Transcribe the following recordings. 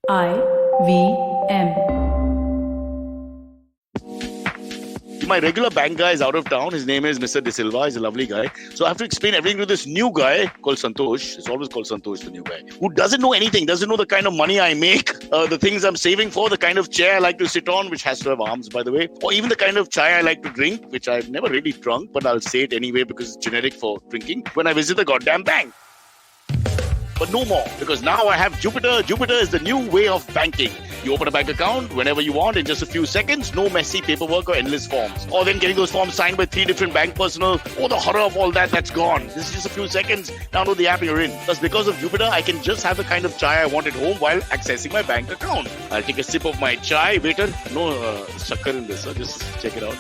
IVM. My regular bank guy is out of town. His name is Mr. De Silva. He's a lovely guy. So I have to explain everything to this new guy called Santosh. It's always called Santosh, the new guy, who doesn't know anything, doesn't know the kind of money I make, the things I'm saving for, the kind of chair I like to sit on, which has to have arms, by the way, or even the kind of chai I like to drink, which I've never really drunk, but I'll say it anyway because it's generic for drinking when I visit the goddamn bank. But no more, because now I have Jupiter. Jupiter is the new way of banking. You open a bank account whenever you want in just a few seconds. No messy paperwork or endless forms. Or then getting those forms signed by 3 different bank personnel. Oh, the horror of all that, that's gone. This is just a few seconds. Download the app and you're in. Thus, because of Jupiter, I can just have the kind of chai I want at home while accessing my bank account. I'll take a sip of my chai. Waiter, no shakkar in this. Just check it out.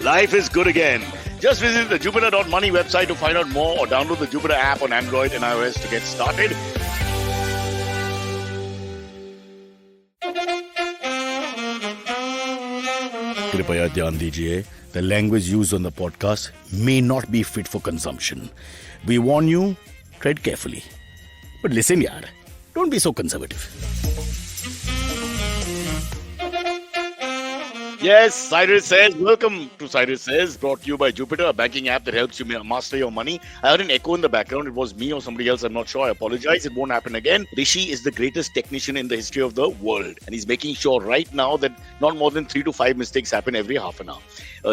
Life is good again. Just visit the Jupiter.money website to find out more or download the Jupiter app on Android and iOS to get started. Kripaya dhyan dijiye. The language used on the podcast may not be fit for consumption. We warn you, tread carefully. But listen, yaar, don't be so conservative. Yes, Cyrus says, welcome to Cyrus Says, brought to you by Jupiter, a banking app that helps you master your money. I heard an echo in the background. It was me or somebody else. I'm not sure. I apologize. It won't happen again. Rishi is the greatest technician in the history of the world. And he's making sure right now that not more than 3 to 5 mistakes happen every half an hour.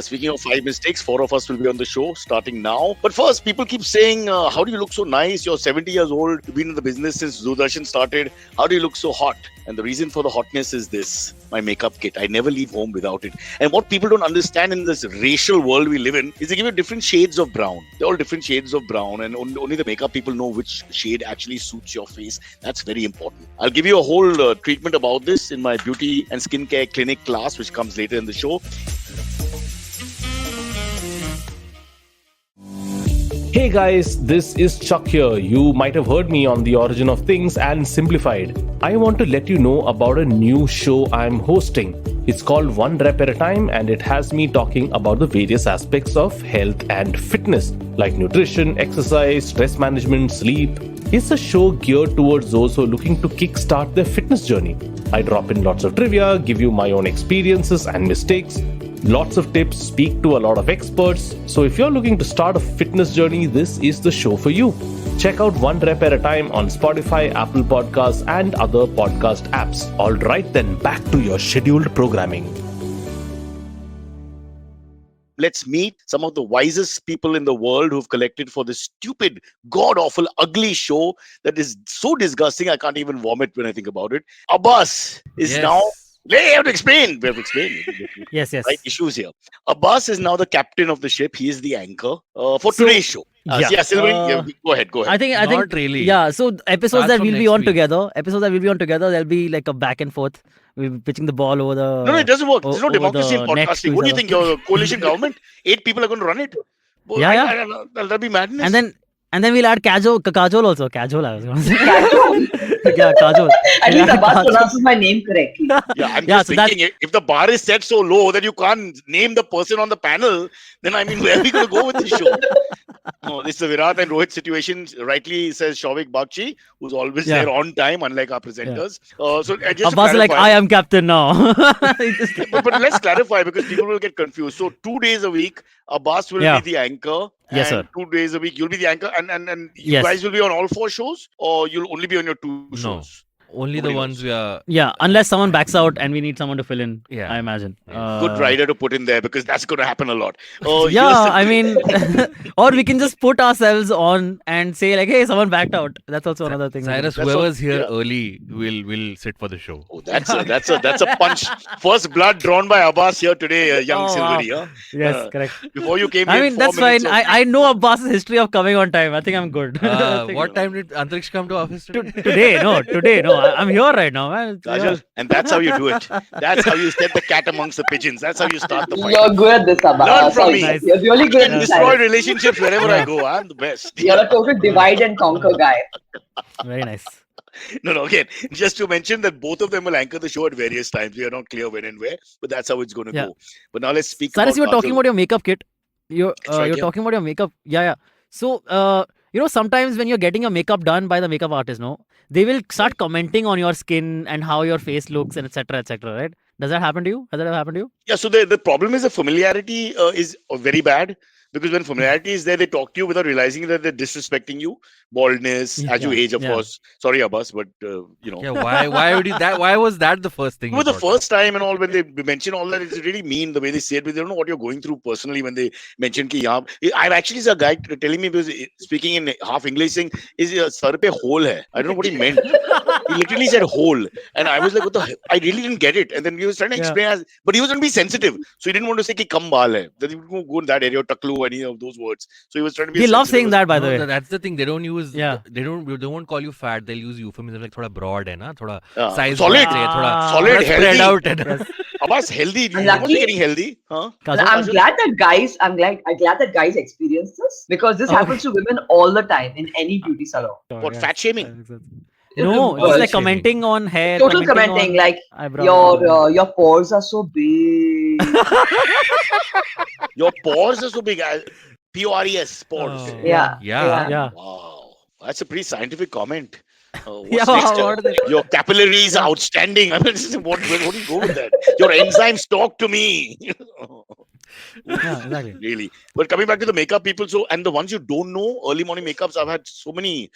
Speaking of 5 mistakes, 4 of us will be on the show starting now. But first, people keep saying, how do you look so nice? You're 70 years old. You've been in the business since Doordarshan started. How do you look so hot? And the reason for the hotness is this, my makeup kit. I never leave home without it. And what people don't understand in this racial world we live in is they give you different shades of brown. They're all different shades of brown, and only the makeup people know which shade actually suits your face. That's very important. I'll give you a whole treatment about this in my beauty and skincare clinic class, which comes later in the show. Hey guys, this is Chuck here. You might have heard me on The Origin of Things and Simplified. I want to let you know about a new show I'm hosting. It's called One Rep at a Time, and it has me talking about the various aspects of health and fitness, like nutrition, exercise, stress management, sleep. It's a show geared towards those who are looking to kickstart their fitness journey. I drop in lots of trivia, give you my own experiences and mistakes, lots of tips, speak to a lot of experts. So if you're looking to start a fitness journey, this is the show for you. Check out One Rep at a Time on Spotify, Apple Podcasts, and other podcast apps. All right, then back to your scheduled programming. Let's meet some of the wisest people in the world who've collected for this stupid, god-awful, ugly show that is so disgusting I can't even vomit when I think about it. Abbas is now... We have to explain. Yes. Right issues here. Abbas is now the captain of the ship. He is the anchor for today's show. Silverie, go ahead. I think Not really. Yeah. So episodes Start that from we'll be next on week. together. There'll be like a back and forth. We'll be pitching the ball over the. No, it doesn't work. There's no over democracy in the net podcasting. to What do each you think? Your coalition government? 8 people are going to run it? Well, Yeah. I don't know. That'll be madness. And then we'll add Kajol also. Kajol, I was going to say. Yeah, Kajol. At least Abbas pronounces my name correctly. Yeah, I'm just so thinking, if the bar is set so low that you can't name the person on the panel, then I mean, where are we going to go with this show? No, this is a Virat and Rohit situation. Rightly says Shavik Bakshi, who's always there on time, unlike our presenters. So just Abbas is like, I am captain now. but let's clarify because people will get confused. So 2 days a week, Abbas will be the anchor. Yes, and sir. 2 days a week, you'll be the anchor. And you Yes. guys will be on all 4 shows, or you'll only be on your 2 shows? Only Nobody the ones knows. we are. Yeah, unless someone backs out and we need someone to fill in. Yeah. I imagine. Good rider to put in there because that's going to happen a lot. I mean, or we can just put ourselves on and say like, hey, someone backed out. That's also another thing. Cyrus, That's whoever's what- here yeah. early will sit for the show. Oh, that's a punch. First blood drawn by Abbas here today, young Silverie. Huh? Yes, correct. Before you came I in, mean, 4 that's minutes fine. I know Abbas's history of coming on time. I think I'm good. What time did Antariksh come to office today? Today, no. I'm here right now, man. Kajol, and that's how you do it. That's how you set the cat amongst the pigeons. That's how you start the fight. You're good at this, Abbas. Learn from me. Nice. You're really I good can at this. destroy relationships wherever I go. I'm the best. You're a total divide and conquer guy. Very nice. No, again, just to mention that both of them will anchor the show at various times. We are not clear when and where, but that's how it's going to go. But now let's speak Cyrus, about you were talking Kajol. about your makeup kit. You're right, you're yeah. talking about your makeup. Yeah. So sometimes when you're getting your makeup done by the makeup artist, no, they will start commenting on your skin and how your face looks and etc. Right? Does that happen to you? Has that ever happened to you? Yeah, so the problem is the familiarity is very bad, because when familiarity is there, they talk to you without realizing that they're disrespecting you. Baldness, as you age, of course. Sorry, Abbas, but Yeah, why would you that? Why was that the first thing? It was the first time and all, when they mention all that, it's really mean the way they say it. But they don't know what you're going through personally when they mention ki yahan. I've actually saw a guy telling me, because speaking in half English, saying is sar pe hole hai. I don't know what he meant. He literally said hole, and I was like, what the hell? I really didn't get it. And then he was trying to explain, but he was going to be sensitive, so he didn't want to say ki kam baal hai. That he would go in that area, taklu, any of those words. So he was trying to be. He loves saying that, by the way. That's the thing. They don't use. They won't call you fat. They'll use euphemism like thoda broad hai na, thoda size solid, solid, healthy. Spread out. Yes. Abbas, healthy. You must be getting healthy, huh? I'm glad that guys experience this, because this happens to women all the time in any beauty salon. What, fat shaming? No, it's like commenting on hair. Total commenting, like your pores are so big. Your pores are so big. P-O-R-E-S, pores. Oh. Yeah. Wow, that's a pretty scientific comment. What your capillaries are outstanding. I mean, what do you go with that? Your enzymes talk to me. Yeah, exactly. Really. But coming back to the makeup people, and the ones you don't know, early morning makeups, I've had so many,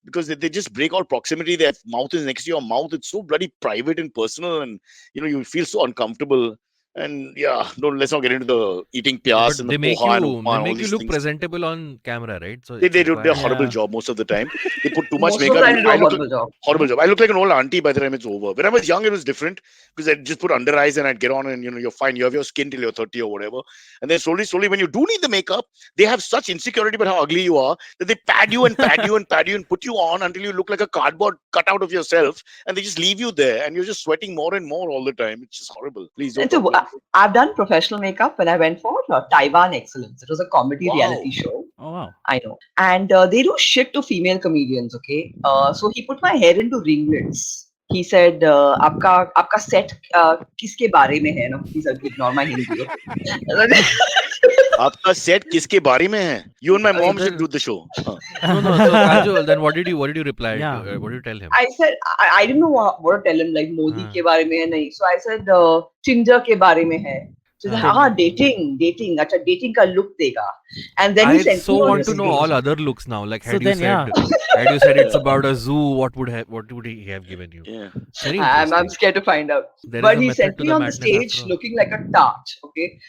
because they just break all proximity. Their mouth is next to your mouth. It's so bloody private and personal, and you feel so uncomfortable. And let's not get into the eating pyas and they the make poha you, and they make you these look things. presentable on camera, right? So They do a horrible job most of the time. They put too much Most of makeup. the time they do a Horrible job. I look like an old auntie by the time it's over. When I was young, it was different, because I'd just put under eyes and I'd get on, and you're fine. You have your skin till you're 30 or whatever. And then slowly, when you do need the makeup, they have such insecurity about how ugly you are that they pad you and pad you and pad you and put you on until you look like a cardboard cutout of yourself, and they just leave you there, and you're just sweating more and more all the time. It's just horrible. Please don't. So, I've done professional makeup when I went for Taiwan Excellence. It was a comedy reality show. Oh wow. I know. And they do shit to female comedians, okay? So he put my hair into ringlets. He said, "Aapka set kiske bare mein hai?" No, please ignore my Hindi. Aapka set kiske baare mein hai? You and my mom should do the show. No. So Kajol, then what did you reply? Yeah. What did you tell him? I said, I didn't know what to tell him. Like Modi ke bare mein hai nahi. So I said, Tinder ke bare mein hai. So he said, dating. Acha, dating ka look dega. And then he I sent so me on want this to know page. all other looks now. Like had So you then, said it's about a zoo, what would he have given you? Yeah. Very I'm interesting. scared to find out. There But is a he method sent to me the on the madness stage after all. looking like a tart, okay?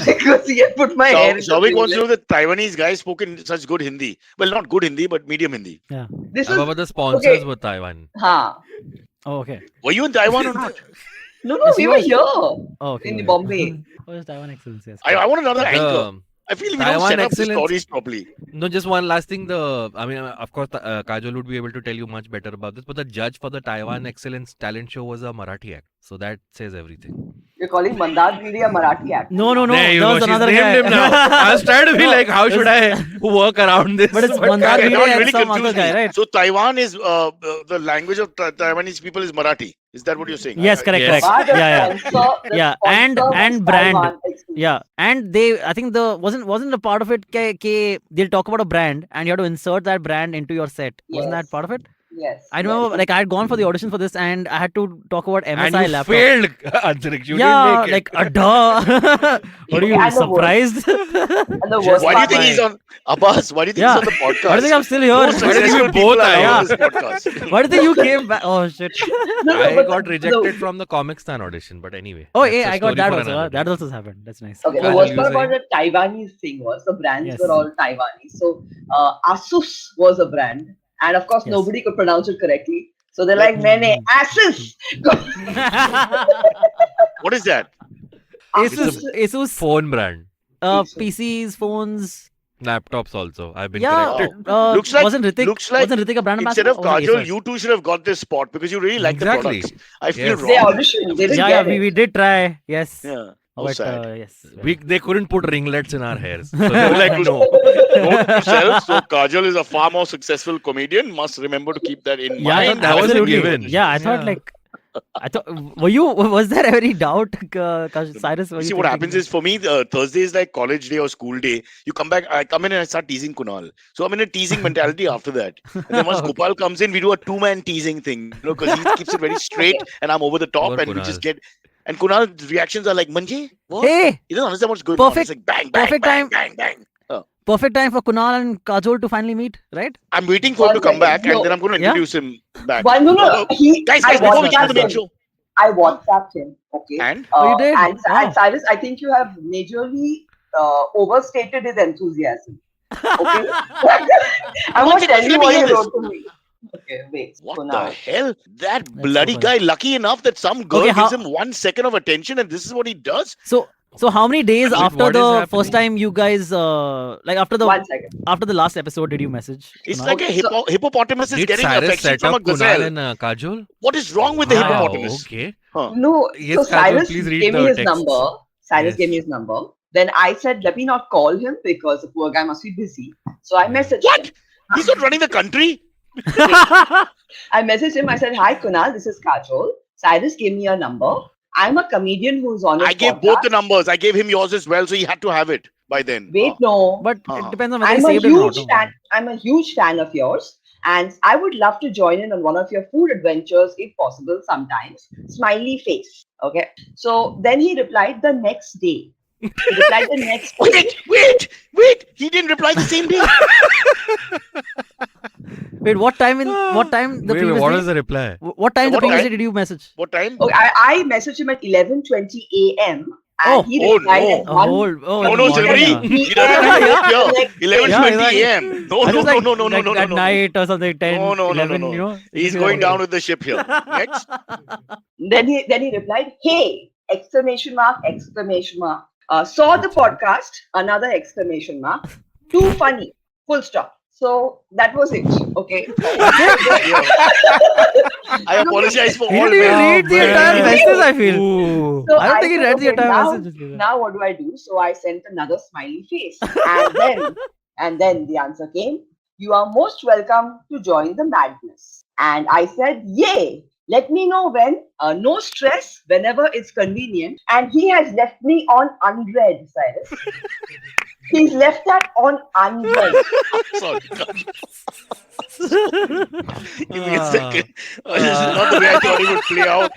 Because he had put my hair into Shavik wants to know ringlets. that Taiwanese guy spoke in such good Hindi. Well, not good Hindi, but medium Hindi. Yeah. This How was about the sponsors okay. were Taiwan? Oh, okay. Were you in Taiwan or not? No, Yes, we he were was. here Oh, okay. in Bombay. Oh, it's Taiwan Excellence, yes. I want another anchor. The- I feel we don't Taiwan set up the Excellence- stories properly. No, just one last thing. Of course, Kajol would be able to tell you much better about this. But the judge for the Taiwan Excellence talent show was a Marathi act, so that says everything. You're calling Mandar Giri a Marathi actor. No. There you That go. was She's another named guy. him now. I was trying to be like, how should I work around this? But it's Mandar Okay, Giri now it and really some other confused guy, me. right? So Taiwan is the language of Taiwanese people is Marathi. Is that what you're saying? Yes, correct. Yes. But the Yeah. sponsor- the Yeah, sponsor was and brand. Taiwan Excellence. Yeah, and I think wasn't a part of it they'll talk about a brand and you have to insert that brand into your set. Wasn't Yes. that part of it? Yes. I remember like I had gone for the audition for this and I had to talk about MSI And you laptop. failed, Antariksh. You Yeah, didn't make it. like duh. What are you And the worst- surprised? And the worst Why do you part think was- he's on Abbas? Why do you think Yeah. he's on the podcast? Why do you think I'm still here? No Why do you think successful we people both are are on here? this podcast. Why do you think you came back? Oh shit. No, I but got the- rejected from the Comic Stan audition, but anyway. Oh that's yeah, a I got story that for also. another That day. also has happened. That's nice. Okay, the Kajol, worst you part were about the Taiwanese thing was the brands Yes. were all Taiwanese. So Asus was a brand, and of course Yes. nobody could pronounce it correctly. So they're Like- like, "Nene, Asus." What is that? Asus Phone brand. PCs, phones. Laptops also. I've been Yeah, corrected. Looks like- wasn't Ritik a brand Instead ambassador? of Or was it Kajol, Asus? you two should have got this spot because you really like Exactly. the products. I feel Yes. They wrong. auditioned. They didn't Yeah, get it. we did try. Yes. Yeah. How But sad. yes. They couldn't put ringlets in our hairs. So they were like, no. Note to self. So Kajol is a far more successful comedian. Must remember to keep that in Yeah, mind. that was a absolutely. given. Yeah, I thought Yeah. like I thought, was there any doubt, Cyrus? See, what happens is for me, Thursday is like college day or school day. You come back, I come in and I start teasing Kunal. So I'm in a teasing mentality after that. And then once Gopal comes in, we do a two-man teasing thing, because he keeps it very straight and I'm over the top, Poor and we Kunal. just get. And Kunal's reactions are like, Manje, what? Hey, He doesn't understand what's going on. perfect- It's like bang, bang, perfect bang, time. bang, bang. perfect time for Kunal and Kajol to finally meet, right? I'm waiting for him to come back, No. and then I'm going to Yeah? introduce him back. Well, no. Guys, I before we get to the main WhatsApped him. show. I WhatsApped him. Okay. And Oh, you did? And Wow. Cyrus, I think you have majorly overstated his enthusiasm. Okay. I'm One not second, telling you let me what hear you this. wrote to me. Okay, wait. What Kunal. the hell? That so bloody funny. guy, lucky enough that some girl Okay, gives how- him 1 second of attention, and this is what he does. So how many days What- after what is the first happening? time you guys like after 1 second. the last episode did you message? It's Kunal? like a hippopotamus is Did getting Cyrus affection set from a up Kunal gazelle. and Kajol? What is wrong with the Wow, hippopotamus? Okay. Huh. No, Yes, so Kajol, Cyrus please read gave me the his texts. number. Cyrus Yes. gave me his number. Then I said, let me not call him because the poor guy must be busy. So I messaged What? him. He's not running the country? I messaged him. I said, hi, Kunal, this is Kajol. Cyrus gave me your number. I'm a comedian who's on his I gave podcast. both the numbers. I gave him yours as well, so he had to have it by then. Wait, no. But Uh-huh. it depends on whether I'm he a saved it or not. huge fan. I'm a huge fan of yours, and I would love to join in on one of your food adventures if possible. Sometimes, smiley face. Okay. So then he replied the next day. He replied the next day. Wait! He didn't reply the same day. Wait, what time the Wait, previous what day? was the reply? What time the What previous time? day did you message? What time? Okay, I messaged him at 11:20 a.m. and he Oh, replied no. at 1 No, in the no, morning, Silverie. yeah. He doesn't have Yeah, it here. Next day. 11:20 Yeah, a.m. No, I no, was like, no, like at no. night or something, 10, No. 11, you know. He's going down with the ship here. Next. Then he replied, "Hey!" Exclamation mark! Exclamation mark! Saw the podcast! Another exclamation mark! Too funny! Full stop. So that was it. Okay. I apologize for He all didn't even men. read the man. entire message, I feel. Ooh. So I don't think he said, read the okay, entire now, message. now what do I do? So I sent another smiley face. And then the answer came, "You are most welcome to join the madness." And I said, "Yay! Let me know when. No stress, whenever it's convenient." And he has left me on unread, Cyrus. He's left that on unread. Sorry. Give me a second. This is not the way I thought it would play out.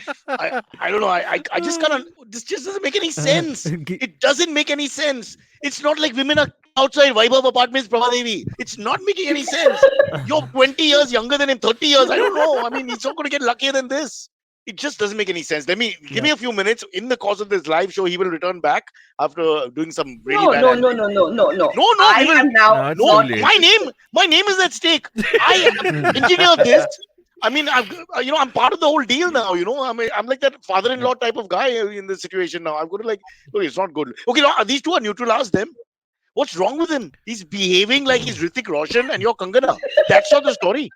I don't know. I just can't. This just doesn't make any sense. It doesn't make any sense. It's not like women are outside Vaibhav Apartments, Prabhadevi. It's not making any sense. You're 20 years younger than him, 30 years. I don't know. I mean, he's not going to get luckier than this. It just doesn't make any sense. Give me a few minutes. In the course of this live show, he will return back after doing some really bad. No. I I am now. No, it's No, too late. my name is at stake. I engineered this. I mean, I'm part of the whole deal now. I'm like that father-in-law type of guy in this situation now. I'm going to look, it's not good. Okay, now, these two are neutral. Ask them. What's wrong with him? He's behaving like he's Hrithik Roshan and you're Kangana. That's not the story.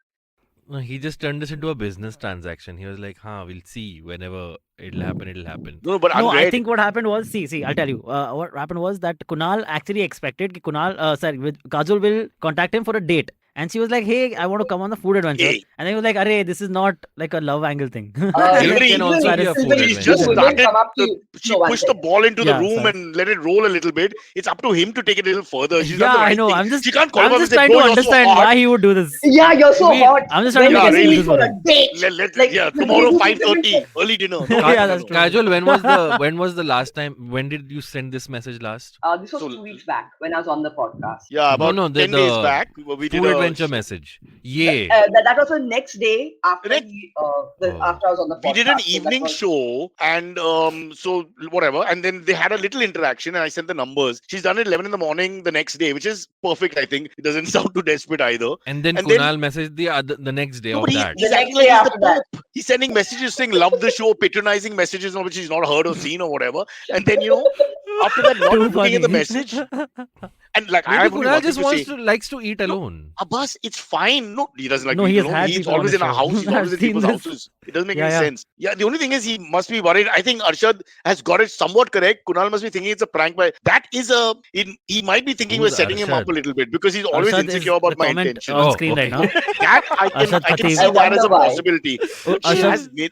No, he just turned this into a business transaction. He was like, we'll see. Whenever it'll happen. No, but No, I unread. think what happened was, see, I'll tell you. What happened was that Kunal actually expected that Kajol will contact him for a date. And she was like, hey, I want to come on the food adventure. Hey. And then he was like, arey, this is not like a love angle thing. Silverie can also be a food He's adventure. just Women started. come up to you. She No, one pushed the second. ball into the Yeah, room sorry. and let it roll a little bit. It's up to him to take it a little further. She's Yeah, done the right I know. thing. I'm just She can't call him up and say, trying "Bro, to you're so understand hot." why he would do this. Yeah, you're so Wait, hot. I'm just trying When to Yeah, you get get really. me for a date. Let Like, tomorrow you- 5:30 early dinner. No, Yeah, no, that's no. true. Kajol, when was the last time? When did you send this message last? This was So- 2 weeks back when I was on the podcast. Yeah, about No, 10 days back, we did Food a adventure message. Yay. That was the next day after Correct. after I was on the podcast. We did an So that evening was- show, and so whatever, and then they had a little interaction, and I sent the numbers. She's done it 11 in the morning the next day, which is perfect. I think it doesn't sound too desperate either. And then and then- Kunal messaged the next day No, of but that. he's The acting next like day he's after the that. Pope. He's sending messages saying love the show, patronizing messages which he's not heard or seen or whatever. And then after that, not Too looking at the funny. message, and like I Maybe have only Kunal one just thing to say. likes to eat alone. Abbas, it's fine. No, he doesn't like No, to he eat has alone. had He's people on always his in a show. house. He's I've always in seen people's this. houses. It doesn't make Yeah, any yeah. sense. Yeah, the only thing is he must be worried. I think Arshad has got it somewhat correct. Kunal must be thinking it's a prank. But that is he might be thinking we're Who's setting him up Arshad? a little bit because he's always Arshad is insecure about the my comment intention. on Oh, screen right okay. now. That I can Arshad see Khatib. that as a I wonder why. possibility. Oh, She Arshad- has made.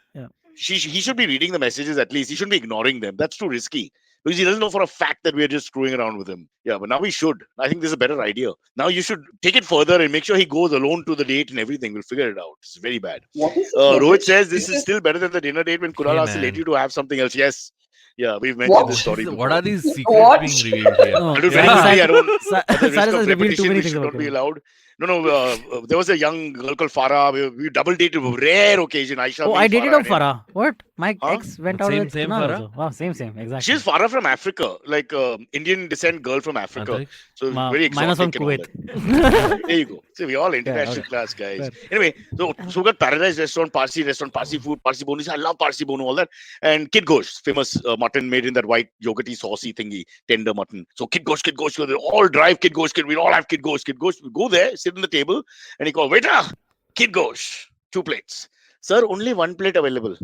he should be reading the messages at least. He shouldn't be ignoring them. That's too risky. Because he doesn't know for a fact that we're just screwing around with him. Yeah, but now we should. I think this is a better idea. Now you should take it further and make sure he goes alone to the date and everything. We'll figure it out. It's very bad. What is Rohit says this is still better than the dinner date when Kunal Hey, asked the man. lady to have something else. Yes. Yeah, we've mentioned What? this story before. What are these secrets What? being revealed here? No, I do yeah, very quickly, I don't. Cyrus At the risk has of revealed too repetition, many we things should about not be him. allowed. No. There was a young girl called Farah. We double dated. Rare occasion. Aisha. Oh, me, I dated Farah, a and him. Farah. What? My Huh? ex went out with Same Kunal Farah? also. Wow, same, exactly. She's Farah from Africa, like Indian descent girl from Africa. Antariksh? So very Mine was from exotic and all that. There you go. See, we all international okay. class guys. Fair. Anyway, so we got Paradise Restaurant, Parsi food, Parsi bonu. I love Parsi bonu, all that. And Kid Ghosh, famous mutton made in that white yogurty saucy thingy, tender mutton. So Kid Ghosh, they all drive Kid Ghosh, we all have Kid Ghosh. We go there, sit on the table, and he called, waiter, Kid Ghosh, 2 plates. Sir, only 1 plate available.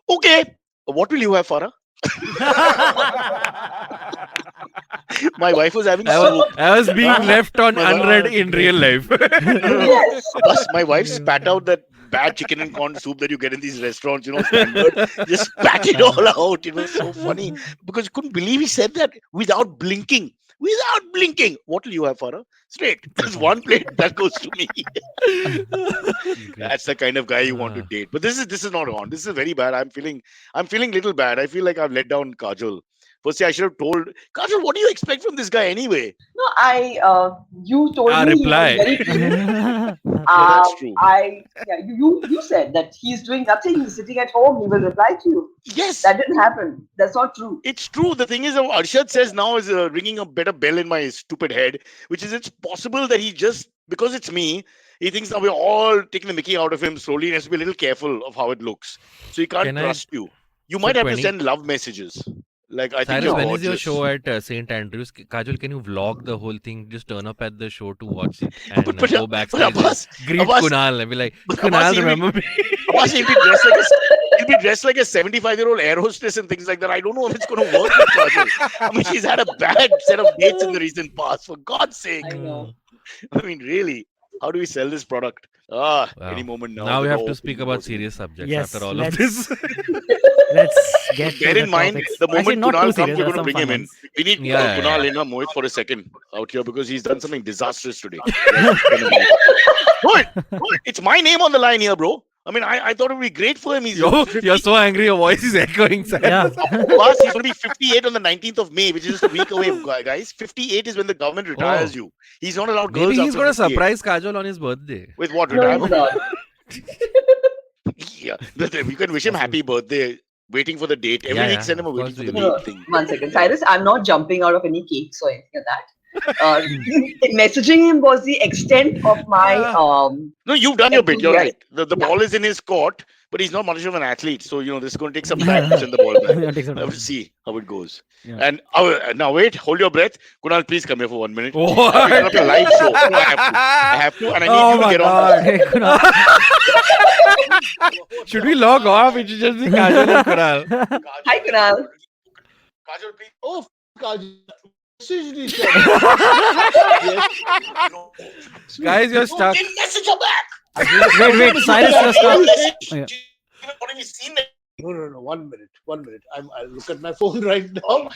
Okay, what will you have, Farah? My wife was having soup. I was being left on My unread God. in real life. Yes. Plus, my wife spat out that bad chicken and corn soup that you get in these restaurants, standard. Just spat it all out. It was so funny because you couldn't believe he said that without blinking. What will you have, Farah? Straight. There's 1 plate that goes to me. That's the kind of guy you want to date. But this is not on. This is very bad. I'm feeling little bad. I feel like I've let down Kajol. Firstly, I should have told Kajol, what do you expect from this guy anyway? No, you told me. Reply. He was very clear. Yeah, that's true. You said that he's doing nothing. He's sitting at home. He will reply to you. Yes. That didn't happen. That's not true. It's true. The thing is, Arshad says now is ringing a better bell in my stupid head, which is it's possible that he just, because it's me, he thinks now we're all taking the mickey out of him slowly and has to be a little careful of how it looks. So he can't Can I- trust you. You So might have 20 to send love messages. Like, I think Cyrus, you're when is your gorgeous. show at St. Andrews? Kajol, can you vlog the whole thing? Just turn up at the show to watch it and But go backstage and Abbas, greet Abbas- Kunal and be like, but Kunal, Abbas, remember me? Abbas, he'll be dressed like a 75-year-old air hostess and things like that. I don't know if it's going to work with Kajol. I mean, she's had a bad set of dates in the recent past, for God's sake. I know. I mean, really, how do we sell this product? Wow. Any moment now. Now we have Oh, to speak about serious subjects Yes, after all of let's- this. Let's get to Bear the in mind, topics. the moment Actually, not Kunal too comes, serious. we're There are going to some bring fun him in. ones. We need Yeah, Kunal yeah. in Mohit for a second out here because he's done something disastrous today. Mohit, it's my name on the line here, bro. I mean, I thought it would be great for him. He's You're so angry, your voice is echoing. Cyrus. Yeah. Plus, he's going to be 58 on the 19th of May, which is just a week away, guys. 58 is when the government retires you. He's not allowed girls. Maybe he's after going to 58. surprise Kajol on his birthday. With what? No, he's Retirement? not. Yeah. You can wish him happy birthday. Waiting for the date. Every Yeah, week, yeah, send him a of waiting course for the we will. date thing. 1 second. Cyrus, I'm not jumping out of any cakes or anything like that. Messaging him was the extent of my No, you've done your bit. You're Yes. right. The ball is in his court, but he's not much of an athlete. So, this is going to take some time to send the ball back. Yeah, take some I will time. see how it goes. Yeah. And now wait, hold your breath. Kunal, please come here for 1 minute. What? I'm picking up a live show. No, I have to, and I need Oh you to my get God. on. Hey, Kunal. Should we log off? It should just be Kajol and Kunal. Hi, Kunal. Kajol, please. Oh, Kajol. Messaged each other. Yes. Guys, you're stuck. Didn't message her back. Wait, Cyrus, you're stuck. Yeah. You've already seen it. No. 1 minute. I'll look at my phone right now.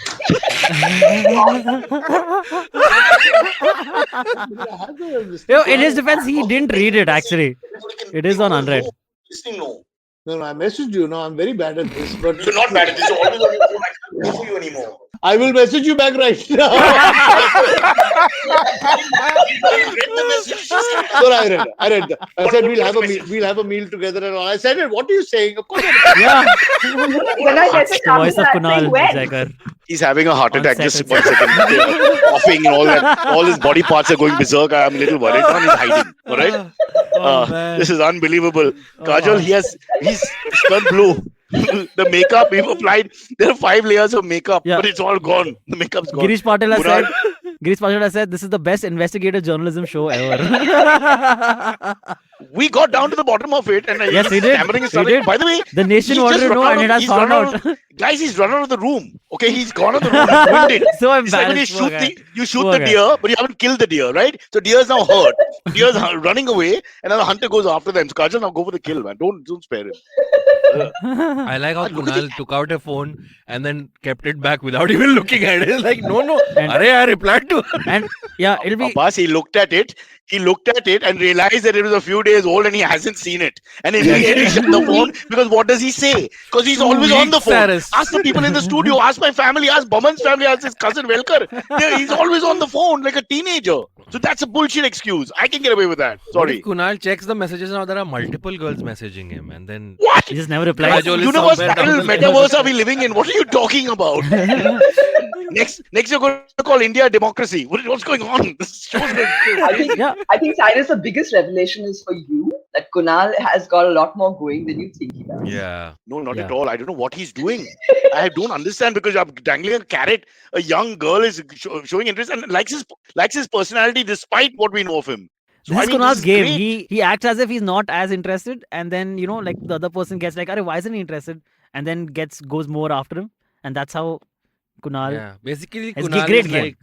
Yo, in his defense, he didn't read it actually. It is on unread. Listening, no. No, I messaged you. No, I'm very bad at this. But You're not bad at this. You're always on your phone. I can't do for you anymore. I will message you back right now. You read the message. She said, So I read that. I said we'll have a meal together and all. I said it. What are you saying? Of course. Yeah. When I That's messaged the voice of after that, Kunal saying, when? Vijayakar. He's having a heart On attack. set, Just it's 1 second. Coughing and all that. All his body parts are going berserk. I'm a little worried. Now he's hiding. All right. Oh, man. This is unbelievable. Oh, Kajol, wow. he's turned blue. The makeup we've applied. There are 5 layers of makeup, Yeah. but it's all gone. The makeup's gone. Girish Patil has Kunal- said, this is the best investigative journalism show ever. We got down to the bottom of it, and Yes, we did. stammering and We stuttering. did. By the way, The nation he's wanted just to know run and it has he's found run out. guys, he's run out of the room. Okay, he's gone out of the room. He's wounded. So It's like when you embarrassed. poor shoot guy. you shoot Poor the guy. deer, but you haven't killed the deer, right? So deer's now hurt. Deer's running away, and then the hunter goes after them. So Kajal, now go for the kill, man. Don't spare him. I like how Look at the- Kunal took out a phone and then kept it back without even looking at it. Like, no. And- Arey, I replied to her. And yeah, it'll be Abbas, he looked at it and realized that it was a few days old and he hasn't seen it. And he immediately shut the phone because what does he say? Because he's 2 always on the weeks, phone. Cyrus. Ask the people in the studio, ask my family, ask Baman's family, ask his cousin Velkar. He's always on the phone like a teenager. So that's a bullshit excuse. I can get away with that. What Sorry. if Kunal checks the messages now? There are multiple girls messaging him, and then he just never replies. Kajol is Universe somewhere down parallel the line. metaverse are we living in? What are you talking about? Next you're going to call India a democracy. What's going on? This show's going Yeah. I think Cyrus, the biggest revelation is for you that Kunal has got a lot more going than you think he does. Yeah. No, not Yeah. at all. I don't know what he's doing. I don't understand because I'm dangling a carrot. A young girl is showing interest and likes his personality despite what we know of him. So, This I is mean, Kunal's is game. great. He acts as if he's not as interested, and then like the other person gets like, "Arey, why isn't he interested?" And then goes more after him, and that's how Kunal. Yeah. Basically, It's a Kunal great is game. like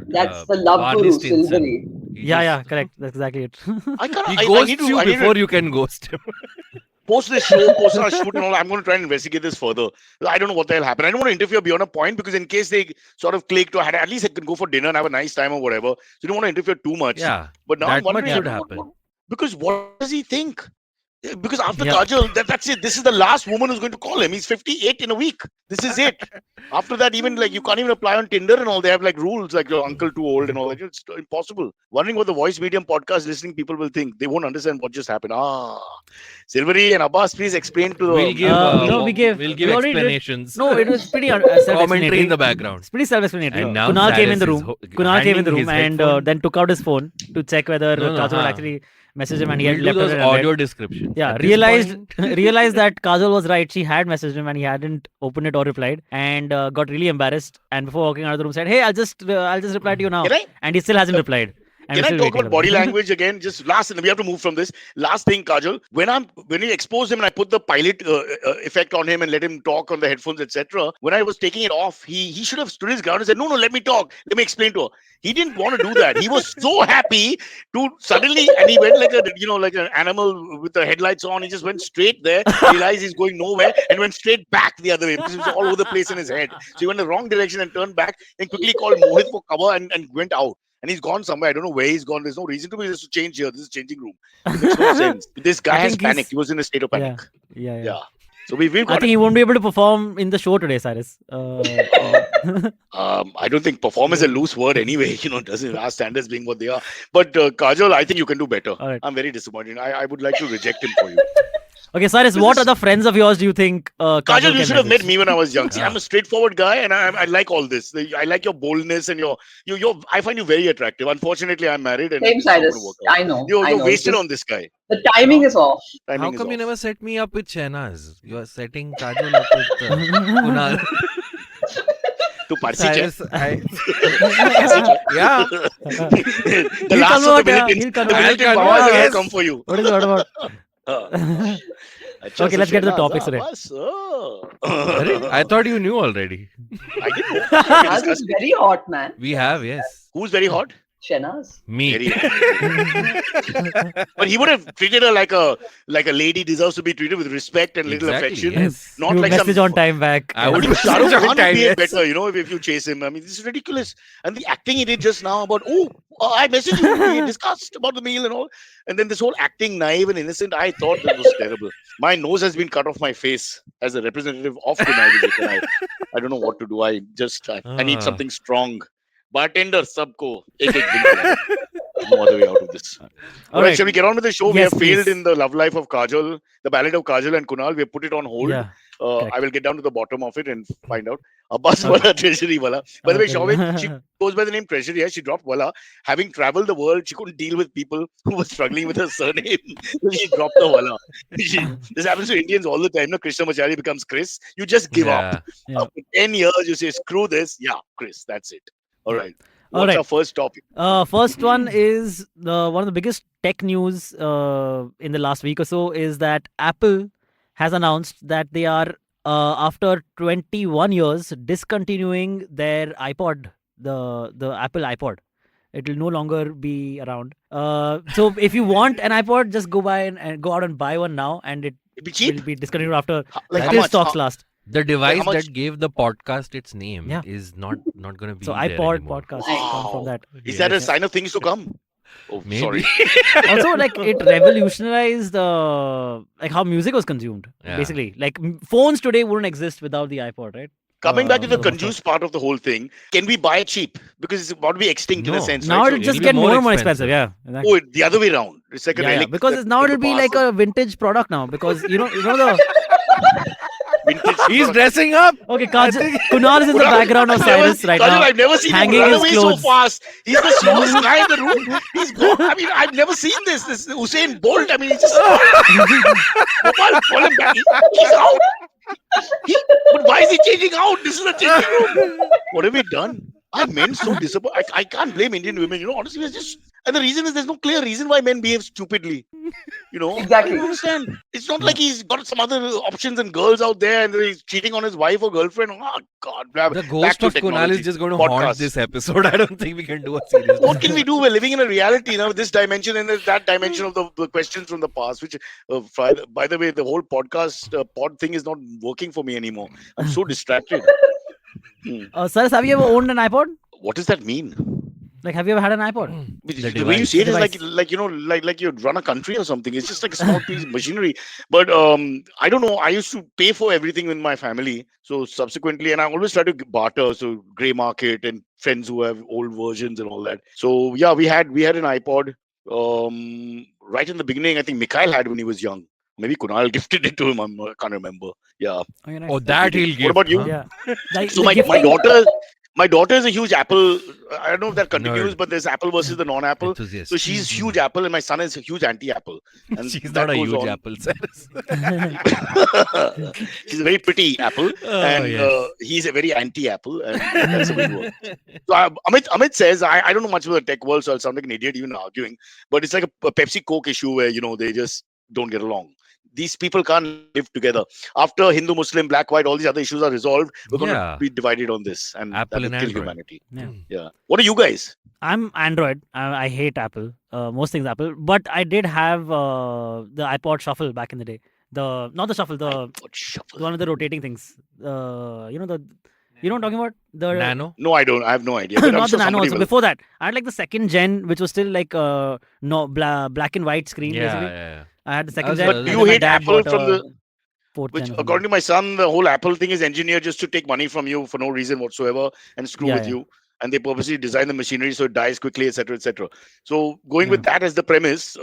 That's the love guru, Barney Stinson. Silverie. He Yeah, just- yeah, correct. That's exactly it. I can't. He I ghosts need to. you I need to before you can ghost him. post this show, post our shoot and all. I'm going to try and investigate this further. I don't know what the hell happened. I don't want to interfere beyond a point because in case they sort of clicked or had, at least I can go for dinner and have a nice time or whatever. So you don't want to interfere too much. Yeah. But now That I'm wondering, much should what- happen. because what does he think? Because after Yeah. Kajol, that's it. This is the last woman who's going to call him. He's 58 in a week. This is it. After that, even like you can't even apply on Tinder and all. They have like rules like your uncle too old and all that. It's impossible. Wondering what the voice medium podcast listening people will think. They won't understand what just happened. Silverie and Abbas, please explain to the. We'll give, no, we gave- we'll we give already did- explanations. No, it was pretty Commentary self-explanatory. in the background. It's pretty self-explanatory. And now Kunal came in the Cyrus room. is Kunal came in the handing room his and headphone. then took out his phone to check whether No, Kajol had huh. actually messaged him and he We'll had do left those it audio unread. descriptions. Yeah, At this realized point- realized that Kajol was right. She had messaged him and he hadn't opened it or replied, and got really embarrassed. And before walking out of the room, said, "Hey, I'll just reply to you now." Can I? And he still hasn't replied. And Can we're I still talk waiting about for body that. language again? Just last, and we have to move from this. Last thing, Kajol. When you expose him and I put the pilot effect on him and let him talk on the headphones, etc. When I was taking it off, he should have stood his ground and said, "No, let me talk. Let me explain to her." He didn't want to do that. He was so happy to suddenly, and he went like like an animal with the headlights on. He just went straight there, realized he's going nowhere, and went straight back the other way because it was all over the place in his head. So he went the wrong direction and turned back, and quickly called Mohit for cover and went out. And he's gone somewhere. I don't know where he's gone. There's no reason to be just to change here. This is changing room. It makes no sense. This guy I has think he's- panicked. He was in a state of panic. Yeah. Yeah. So we've I got. think he won't be able to perform in the show today, Cyrus. I don't think perform is a loose word anyway. Doesn't our standards being what they are. But Kajol, I think you can do better. All right. I'm very disappointed. I would like to reject him for you. Okay, Cyrus, This what is- other friends of yours do you think Kajol, you can should have met message? me when I was young. See, Yeah. I'm a straightforward guy, and I like all this. I like your boldness and your. I find you very attractive. Unfortunately, I'm married, and Same it's not Cyrus. gonna work out. I know. You're I know. wasted Just- on this guy. The timing is off. Timing How is come you off. never set me up with Shehnaz? You are setting Kajol up with Kunal. To Parsi check. Cyrus, yeah. The He'll last convert, of the yeah, militant, he'll the convert. militant I'll powers are convert, going yes. to come for you. What is it all about? Acha, Okay, so let's get to the Shehnaz, topics today. Abbas, oh. I thought you knew already. I didn't know. Shenaz is very hot, man. We have, yes. Who's very hot? Shenaz. Me. Very But he would have treated her like a lady deserves to be treated with respect and little Exactly, affection. yes. Not You like message some. on time back. I would Shah Rukh message on Khan would time, behave yes. better, if you chase him. I mean, this is ridiculous. And the acting he did just now about, I messaged you, we discussed about the meal and all. And then this whole acting naive and innocent, I thought that was terrible. My nose has been cut off my face as a representative of Kunal Vijayakar. I don't know what to do. I need Ah. something strong. Bartender, sabko, ek drink. No other way out of this. All right, shall we get on with the show? We Yes, have failed please. in the love life of Kajol, the ballad of Kajol and Kunal. We have put it on hold. Yeah. I will get down to the bottom of it and find out. Abbas wala, Treasury wala. By the way, Shobit, she goes by the name Treasury. She dropped wala. Having traveled the world, she couldn't deal with people who were struggling with her surname. So she dropped the wala. This happens to Indians all the time. No, Krishna Machari becomes Chris. You just give up. Yeah. After 10 years, you say, screw this. Yeah, Chris, that's it. All right. All What's right. our first topic? First one is one of the biggest tech news in the last week or so is that Apple has announced that they are after 21 years discontinuing their iPod, the Apple iPod. It will no longer be around. So if you want an iPod, just go buy and go out and buy one now, and It'd be cheap. will be discontinued after Like how till much? stocks last. The device much- that gave the podcast its name Yeah. is not going to be So there iPod anymore. podcast Wow. come from that. Is that a Yes. sign of things to come? Oh, Maybe. sorry. Also, like it revolutionized like how music was consumed. Yeah. Basically, like phones today wouldn't exist without the iPod, right? Coming back to the for the most conjuice part of the whole thing, can we buy it cheap? Because it's about to be extinct in a No. sense, Now right? it'll So- just it'll be get more more and more expensive. expensive. Yeah. Exactly. Oh, the other way around. It's like a Yeah, relic. because now from it'll the be like past. a vintage product now. Because you know the Vintage He's product. dressing up. okay, Kunal is in the Kunal, background of I've never- Cyrus right Kajol, now. I've never seen him hanging run his away clothes. so fast. He's the slowest guy in the room. He's gone. I mean, I've never seen this. This Usain Bolt. I mean, he's just. Gopal, pull him back. He's out. But why is he changing out? This is a changing room. What have we done? Our men so disappointed. I can't blame Indian women. Honestly, it's just. And the reason is there's no clear reason why men behave stupidly. Exactly. I don't understand. It's not like he's got some other options and girls out there and he's cheating on his wife or girlfriend. Oh, God. The ghost of Kunal is just going to haunt Podcast. this episode. I don't think we can do a serious. What can we do? We're living in a reality now, this dimension and there's that dimension of the questions from the past, which, by the way, the whole podcast pod thing is not working for me anymore. I'm so distracted. Cyrus, have you ever owned an iPod? What does that mean? Like, have you ever had an iPod? The way you device. say it is Device. like like you run a country or something. It's just like a small piece of machinery. But I don't know. I used to pay for everything in my family. So subsequently, and I always try to barter. So grey market and friends who have old versions and all that. So yeah, we had an iPod. Right in the beginning, I think Mikhail had when he was young. Maybe Kunal gifted it to him. I can't remember. Yeah. Okay, nice. Oh, that he'll give. What about you? huh? Yeah. Like, So the my gifting- daughter is a huge Apple. I don't know if that continues, Nerd. but there's Apple versus the non-Apple. Enthusiast. So she's huge Apple, and my son is a huge anti-Apple. And She's that not a goes huge on. apple, Cyrus. She's a very pretty Apple, Oh, and yes. he's a very anti-Apple, and that's the way it works. So Amit says I don't know much about the tech world, so I'll sound like an idiot even arguing. But it's like a Pepsi Coke issue where they just don't get along. These people can't live together. After Hindu, Muslim, black, white, all these other issues are resolved, we're going Yeah. to be divided on this, and Apple that will and kill Android. humanity. Yeah. Yeah. What are you guys? I'm Android. I hate Apple. Most things Apple. But I did have the iPod Shuffle back in the day. Not the Shuffle, the What shuffle? one of the rotating things. You know you know what I'm talking about? The Nano. No, I don't. I have no idea. But I'm not sure the Nano. somebody Also, will. before that, I had like the second gen, which was still like black and white screen. Yeah, Basically, yeah. I had the second was- gen. But and do you then my hate dad Apple bought from a the- fourth Which, gen or something. according to my son, the whole Apple thing is engineered just to take money from you for no reason whatsoever and screw Yeah, with yeah. you. And they purposely design the machinery so it dies quickly, etc., etc. So going with that as the premise,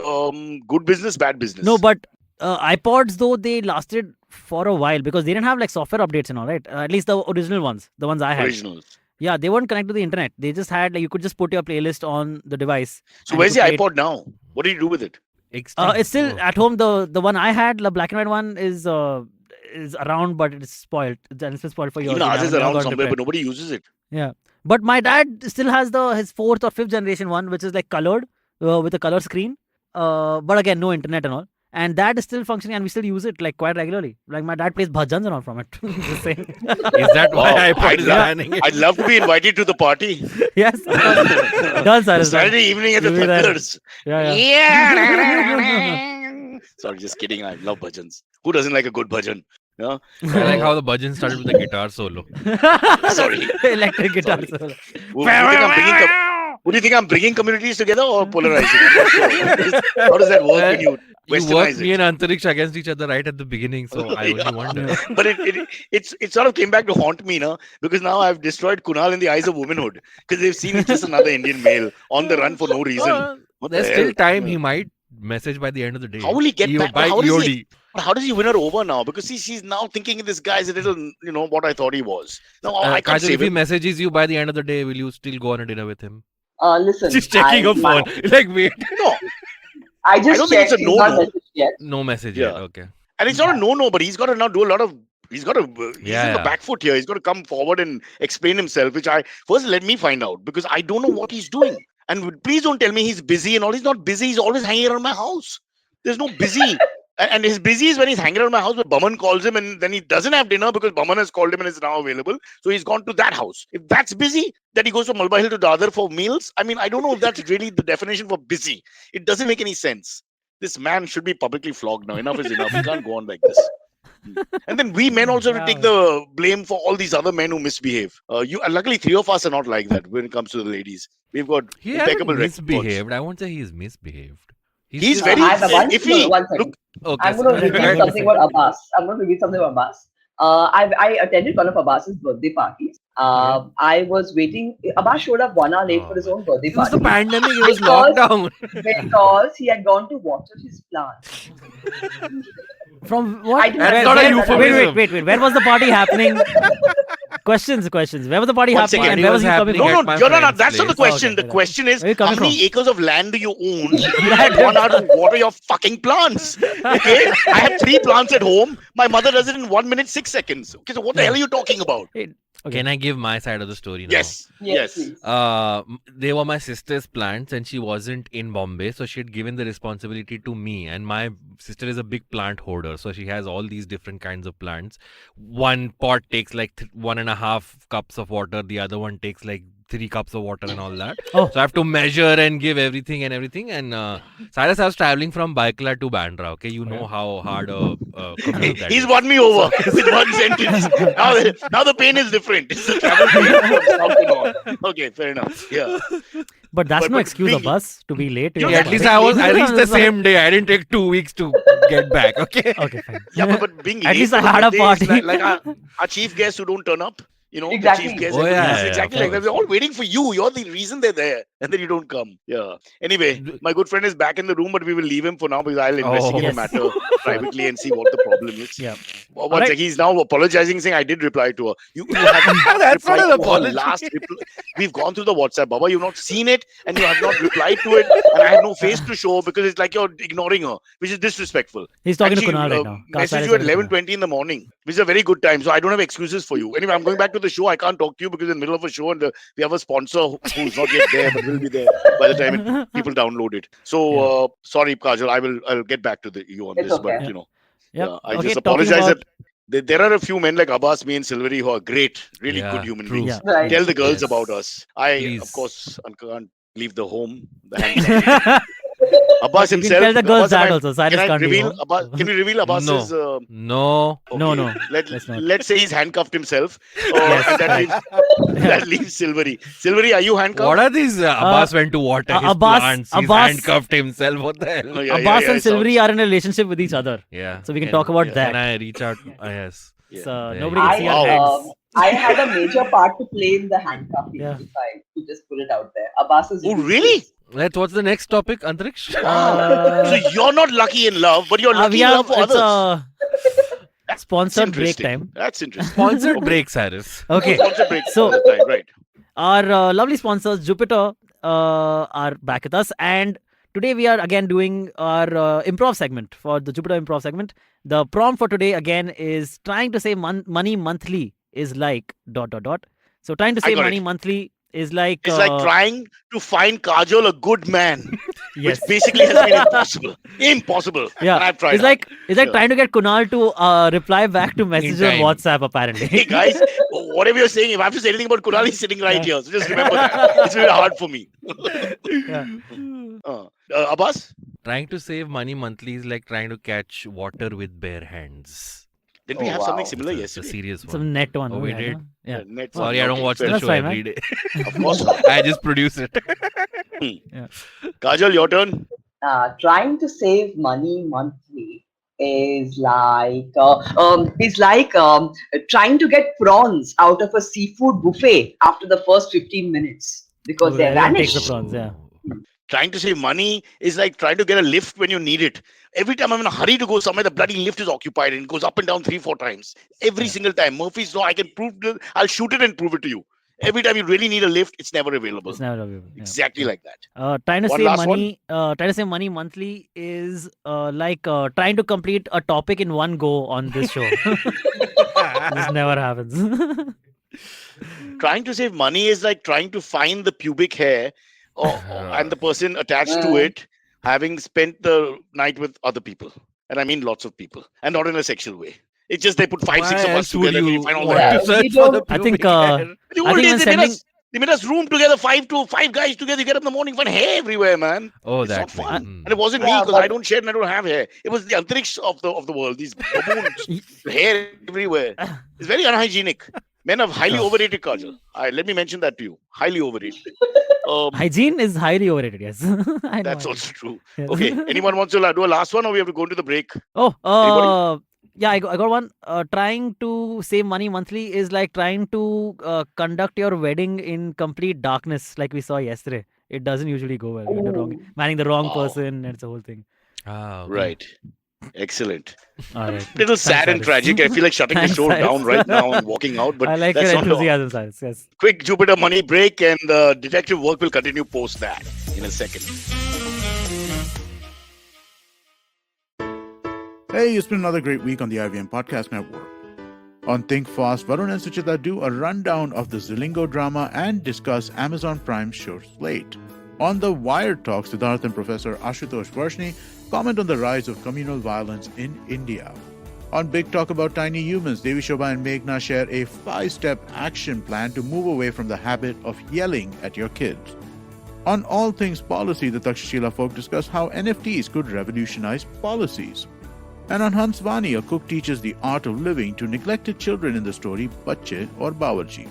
good business, bad business. No, but iPods though they lasted for a while because they didn't have like software updates and all, right? At least the original ones, the ones I had. Originals. Yeah, they weren't connected to the internet. They just had like you could just put your playlist on the device. So and you where's could the play it. iPod now? What do you do with it? Extinct. It's still Oh. at home. The one I had, the black and white one, is around, but it's spoiled. It's been spoiled for years. Even and I ours is haven't around gotten to somewhere, play but nobody uses it. it. But my dad still has his fourth or fifth generation one, which is like colored with a color screen. But again, no internet and all. And that is still functioning, and we still use it like quite regularly. Like my dad plays bhajans and all from it. Just saying. Is that why Wow, iPod is banning it? I'd love to be invited to the party. Yes. Of course. Done, sir. It's done. Saturday evening at the You'll be there. Thunders. Yeah. Sorry, just kidding. I love bhajans. Who doesn't like a good bhajan? Yeah. I like how the bhajan started with the guitar solo. Sorry. Electric guitar. Sorry. solo. What do you think I'm bringing communities together or polarizing? I'm not sure. How does that work when you You westernize worked me it? and Antariksh against each other right at the beginning, so I Yeah. only wonder. But it sort of came back to haunt me now because now I've destroyed Kunal in the eyes of womanhood because they've seen he's just another Indian male on the run for no reason. What the There's still hell? time. He might message by the end of the day. How will he get back? By How does EOD. he- How does he win her over now? Because she's now thinking this guy's a little, what I thought he was. No, I can't Kajol, save if he him. messages you by the end of the day, will you still go on a dinner with him? Listen. She's checking her phone. Like, wait. No, I just I don't think it's checked. a He's not no-no. messaged yet. No message yet. Yeah. Okay. and it's not a no, but he's got to now do a lot of. He's got to. He's Yeah, in the yeah. back foot here. He's got to come forward and explain himself. Which first let me find out because I don't know what he's doing. And please don't tell me he's busy and all. He's not busy. He's always hanging around my house. There's no busy. And his busy is when he's hanging around my house, but Baman calls him and then he doesn't have dinner because Baman has called him and is now available. So he's gone to that house. If that's busy, that he goes from Malba Hill to Dadar for meals. I mean, I don't know if that's really the definition for busy. It doesn't make any sense. this man should be publicly flogged now. Enough is enough. He can't go on like this. And then we men also have to take the blame for all these other men who misbehave. Luckily, three of us are not like that when it comes to the ladies. We've got He hasn't impeccable misbehaved. I won't say he's misbehaved. He's just- very. I have a bunch. If he One second. look, Okay, I'm going to so- reveal something about Abbas. I'm going to reveal something about Abbas. I attended one of Abbas's birthday parties. I was waiting. Abbas showed up 1 hour late for his own birthday It was party the pandemic. It was Because- lockdown. because he had gone to water his plants. From what? I think that's not a where- euphemism. Wait. Where was the party happening? Questions. Where was the party One happening? second. And It where was was he coming happening from? no, at my no, friend's that's not the place. question. Okay, The question is Where you how coming many from? acres of land do you own? that 1 hour to water your fucking plants. Okay, I have 3 plants at home. My mother does it in 1 minute 6 seconds. Okay, so what the hell are you talking about? Okay. Can I give my side of the story now? Yes. Please. They were my sister's plants and she wasn't in Bombay, so she had given the responsibility to me. And my sister is a big plant hoarder, so she has all these different kinds of plants. One pot takes like 1.5 cups of water, the other one takes like 3 cups of water and all that. Oh. So I have to measure and give everything. And Cyrus, I was traveling from Baikla to Bandra. Okay, you know how hard a commute that He's is. won me over with one sentence. Now the pain is different. It's the travel pain from south to north. Okay, fair enough. Yeah. But that's But- no but excuse of being- us to be late. to Yeah, your At least party. I reached the same day. I didn't take 2 weeks to get back. Okay. Okay, fine. Yeah, but being At late least for I the had a birthday is party. like our chief guests who don't turn up. You know, Exactly. the chief guests. Oh, everybody yeah, is yeah, exactly of like that. course. We're all waiting for you. You're the reason they're there, and then you don't come. Yeah. Anyway, my good friend is back in the room, but we will leave him for now because I'll investigate yes. the matter privately and see what the problem is. Yeah. One Alright. sec, he's now apologizing, saying I did reply to her. You have That's not replied an to her apology. last reply. We've gone through the WhatsApp, Baba. You've not seen it, and you have not replied to it, and I have no face to show because it's like you're ignoring her, which is disrespectful. He's talking Actually, to Kunal right now. Message you at 11:20 in the morning, which is a very good time. So I don't have excuses for you. Anyway, I'm going back to the show. I can't talk to you because in the middle of a show and we have a sponsor who's not yet there, but will be there by the time people download it. So sorry, Kajol. I'll get back to you on It's this, okay. but you know, Yep. I Okay, just talking apologize about- that there are a few men like Abbas, me, and Silverie who are great, really Yeah, good human true. beings. Yeah. Right. Tell the girls Yes. about us. I, Please. of course, can't leave the home. The hand Abbas You can himself. tell the girls Abbas, am that I- also. Cyrus Can I can't reveal? leave home. Can we reveal Abbas's? No. No, no. Let's not. Let's say he's handcuffed himself. Yes, And that right. that leaves Silverie. Silverie, are you handcuffed? What are these? Abbas went to water his Abbas- plants. He's Abbas- handcuffed himself. What the hell? Oh, yeah, Abbas yeah, and it sounds- Silverie are in a relationship with each other. Yeah. So we can talk about that. Can I reach out? Yes. It's, Yeah, nobody can see our Wow. heads. I had a major part to play in the handcuffing, Yeah. if I could just put it out there. Abbas is Oh, really? What's the next topic, Antariksh? So you're not lucky in love, but you're lucky we in have love for it's others. a sponsored break Interesting. time. That's interesting. Sponsored break, Cyrus. Okay. Sponsor break. So- Right, right. Our lovely sponsors, Jupiter, are back with us. And today we are again doing our improv segment for the Jupiter improv segment. The prompt for today again is trying to say money monthly is like ... So trying to I say got money it. monthly is like... It's like trying to find Kajol a good man, Yes. which basically has been impossible. Impossible. Yeah. And I've tried. It's like Yeah. trying to get Kunal to reply back to messages on time. WhatsApp apparently. Hey guys, whatever you're saying, if I have to say anything about Kunal, he's sitting right here. So just remember that. It's very hard for me. Yeah. Abbas, Trying to save money monthly is like trying to catch water with bare hands. did we Oh, have wow. something similar It's a yesterday? serious one. Some net one. Oh, we yeah, did? no? Yeah. Net Sorry, one. I don't Okay, watch fair the That's show fine, man. every day. enough. Of course not. I just produce it. Kajol, your turn. Trying to save money monthly is like trying to get prawns out of a seafood buffet after the first 15 minutes because Oh, they everyone takes vanish. the prawns, yeah. Trying to save money is like trying to get a lift when you need it. Every time I'm in a hurry to go somewhere, the bloody lift is occupied and it goes up and down 3-4 times. Every single time. Murphy's Law, I can prove it. I'll shoot it and prove it to you. Every time you really need a lift, it's never available. It's never available. Yeah. Exactly like that. Trying to One save last money. Trying to save money monthly is like trying to complete a topic in one go on this show. This never happens. Trying to save money is like trying to find the pubic hair and the person attached to it having spent the night with other people. And I mean lots of people. And not in a sexual way. It's just they put 5-6 of us together and we find all want that. to search we for the don't- I think, pubic hair? The I old think days, when they They made us room together, five guys together. You get up in the morning, find hair everywhere, man. Oh, It's not that way. fun. Hmm. And it wasn't me Yeah, because but- I don't shed and I don't have hair. It was the Antariksh of the world. These baboons, hair everywhere. It's very unhygienic. Men are highly overrated, Kajol. Let me mention that to you. Highly overrated. Hygiene is highly overrated. Yes, I know. That's I know. also true. Yes. Okay. Anyone wants to do a last one, or we have to go into the break? Oh, Anybody? yeah, I got one. Trying to save money monthly is like trying to conduct your wedding in complete darkness, like we saw yesterday. It doesn't usually go well. Marrying the wrong Wow. person, and it's a whole thing. Ah, okay. Right. Excellent. All right. Little sad and Cyrus. tragic. I feel like shutting the Thanks, show Cyrus. down right now and walking out. But I like that's your not enthusiasm, Cyrus. Yes. quick Jupiter money break, and the detective work will continue post that in a second. Hey, it's been another great week on the IVM Podcast Network. On Think Fast, Varun and Suchita do a rundown of the Zilingo drama and discuss Amazon Prime's show slate. On the Wired Talk, Siddharth and Professor Ashutosh Varshni comment on the rise of communal violence in India. On Big Talk About Tiny Humans, Devi Shobha and Meghna share a 5-step action plan to move away from the habit of yelling at your kids. On All Things Policy, the Takshashila folk discuss how NFTs could revolutionize policies. And on Hans Vani, a cook teaches the art of living to neglected children in the story Bacche or Bawarchi.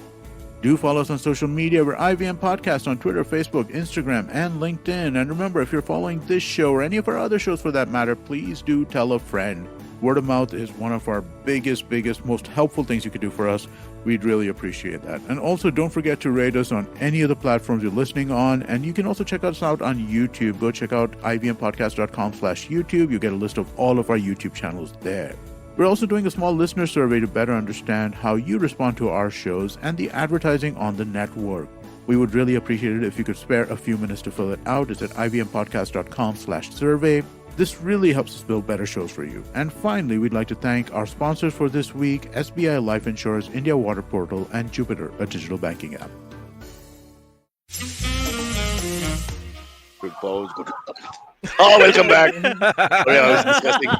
Do follow us on social media. We're IVM Podcast on Twitter, Facebook, Instagram, and LinkedIn. And remember, if you're following this show or any of our other shows for that matter, please do tell a friend. Word of mouth is one of our biggest, most helpful things you could do for us. We'd really appreciate that. And also, don't forget to rate us on any of the platforms you're listening on. And you can also check us out on YouTube. Go check out ivmpodcast.com/YouTube. You get a list of all of our YouTube channels there. We're also doing a small listener survey to better understand how you respond to our shows and the advertising on the network. We would really appreciate it if you could spare a few minutes to fill it out. It's at ivmpodcast.com/survey. This really helps us build better shows for you. And finally, we'd like to thank our sponsors for this week, SBI Life Insurance, India Water Portal, and Jupiter, a digital banking app. Quick pause. Go to Oh, welcome back. Sorry, I was discussing.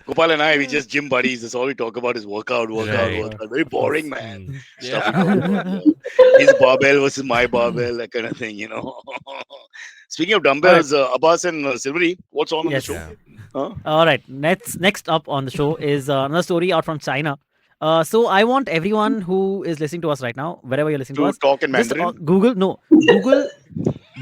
Gopal and I, we just gym buddies. That's all we talk about is workout. Right. Very boring, man. Stuff Yeah. we talk about, yeah. His barbell versus my barbell, that kind of thing, you know. Speaking of dumbbells, Abbas and Silverie, what's on Yes. the show? Huh? All right. Next up on the show is another story out from China. So I want everyone who is listening to us right now, wherever you're listening to To us, talk in just Mandarin? Google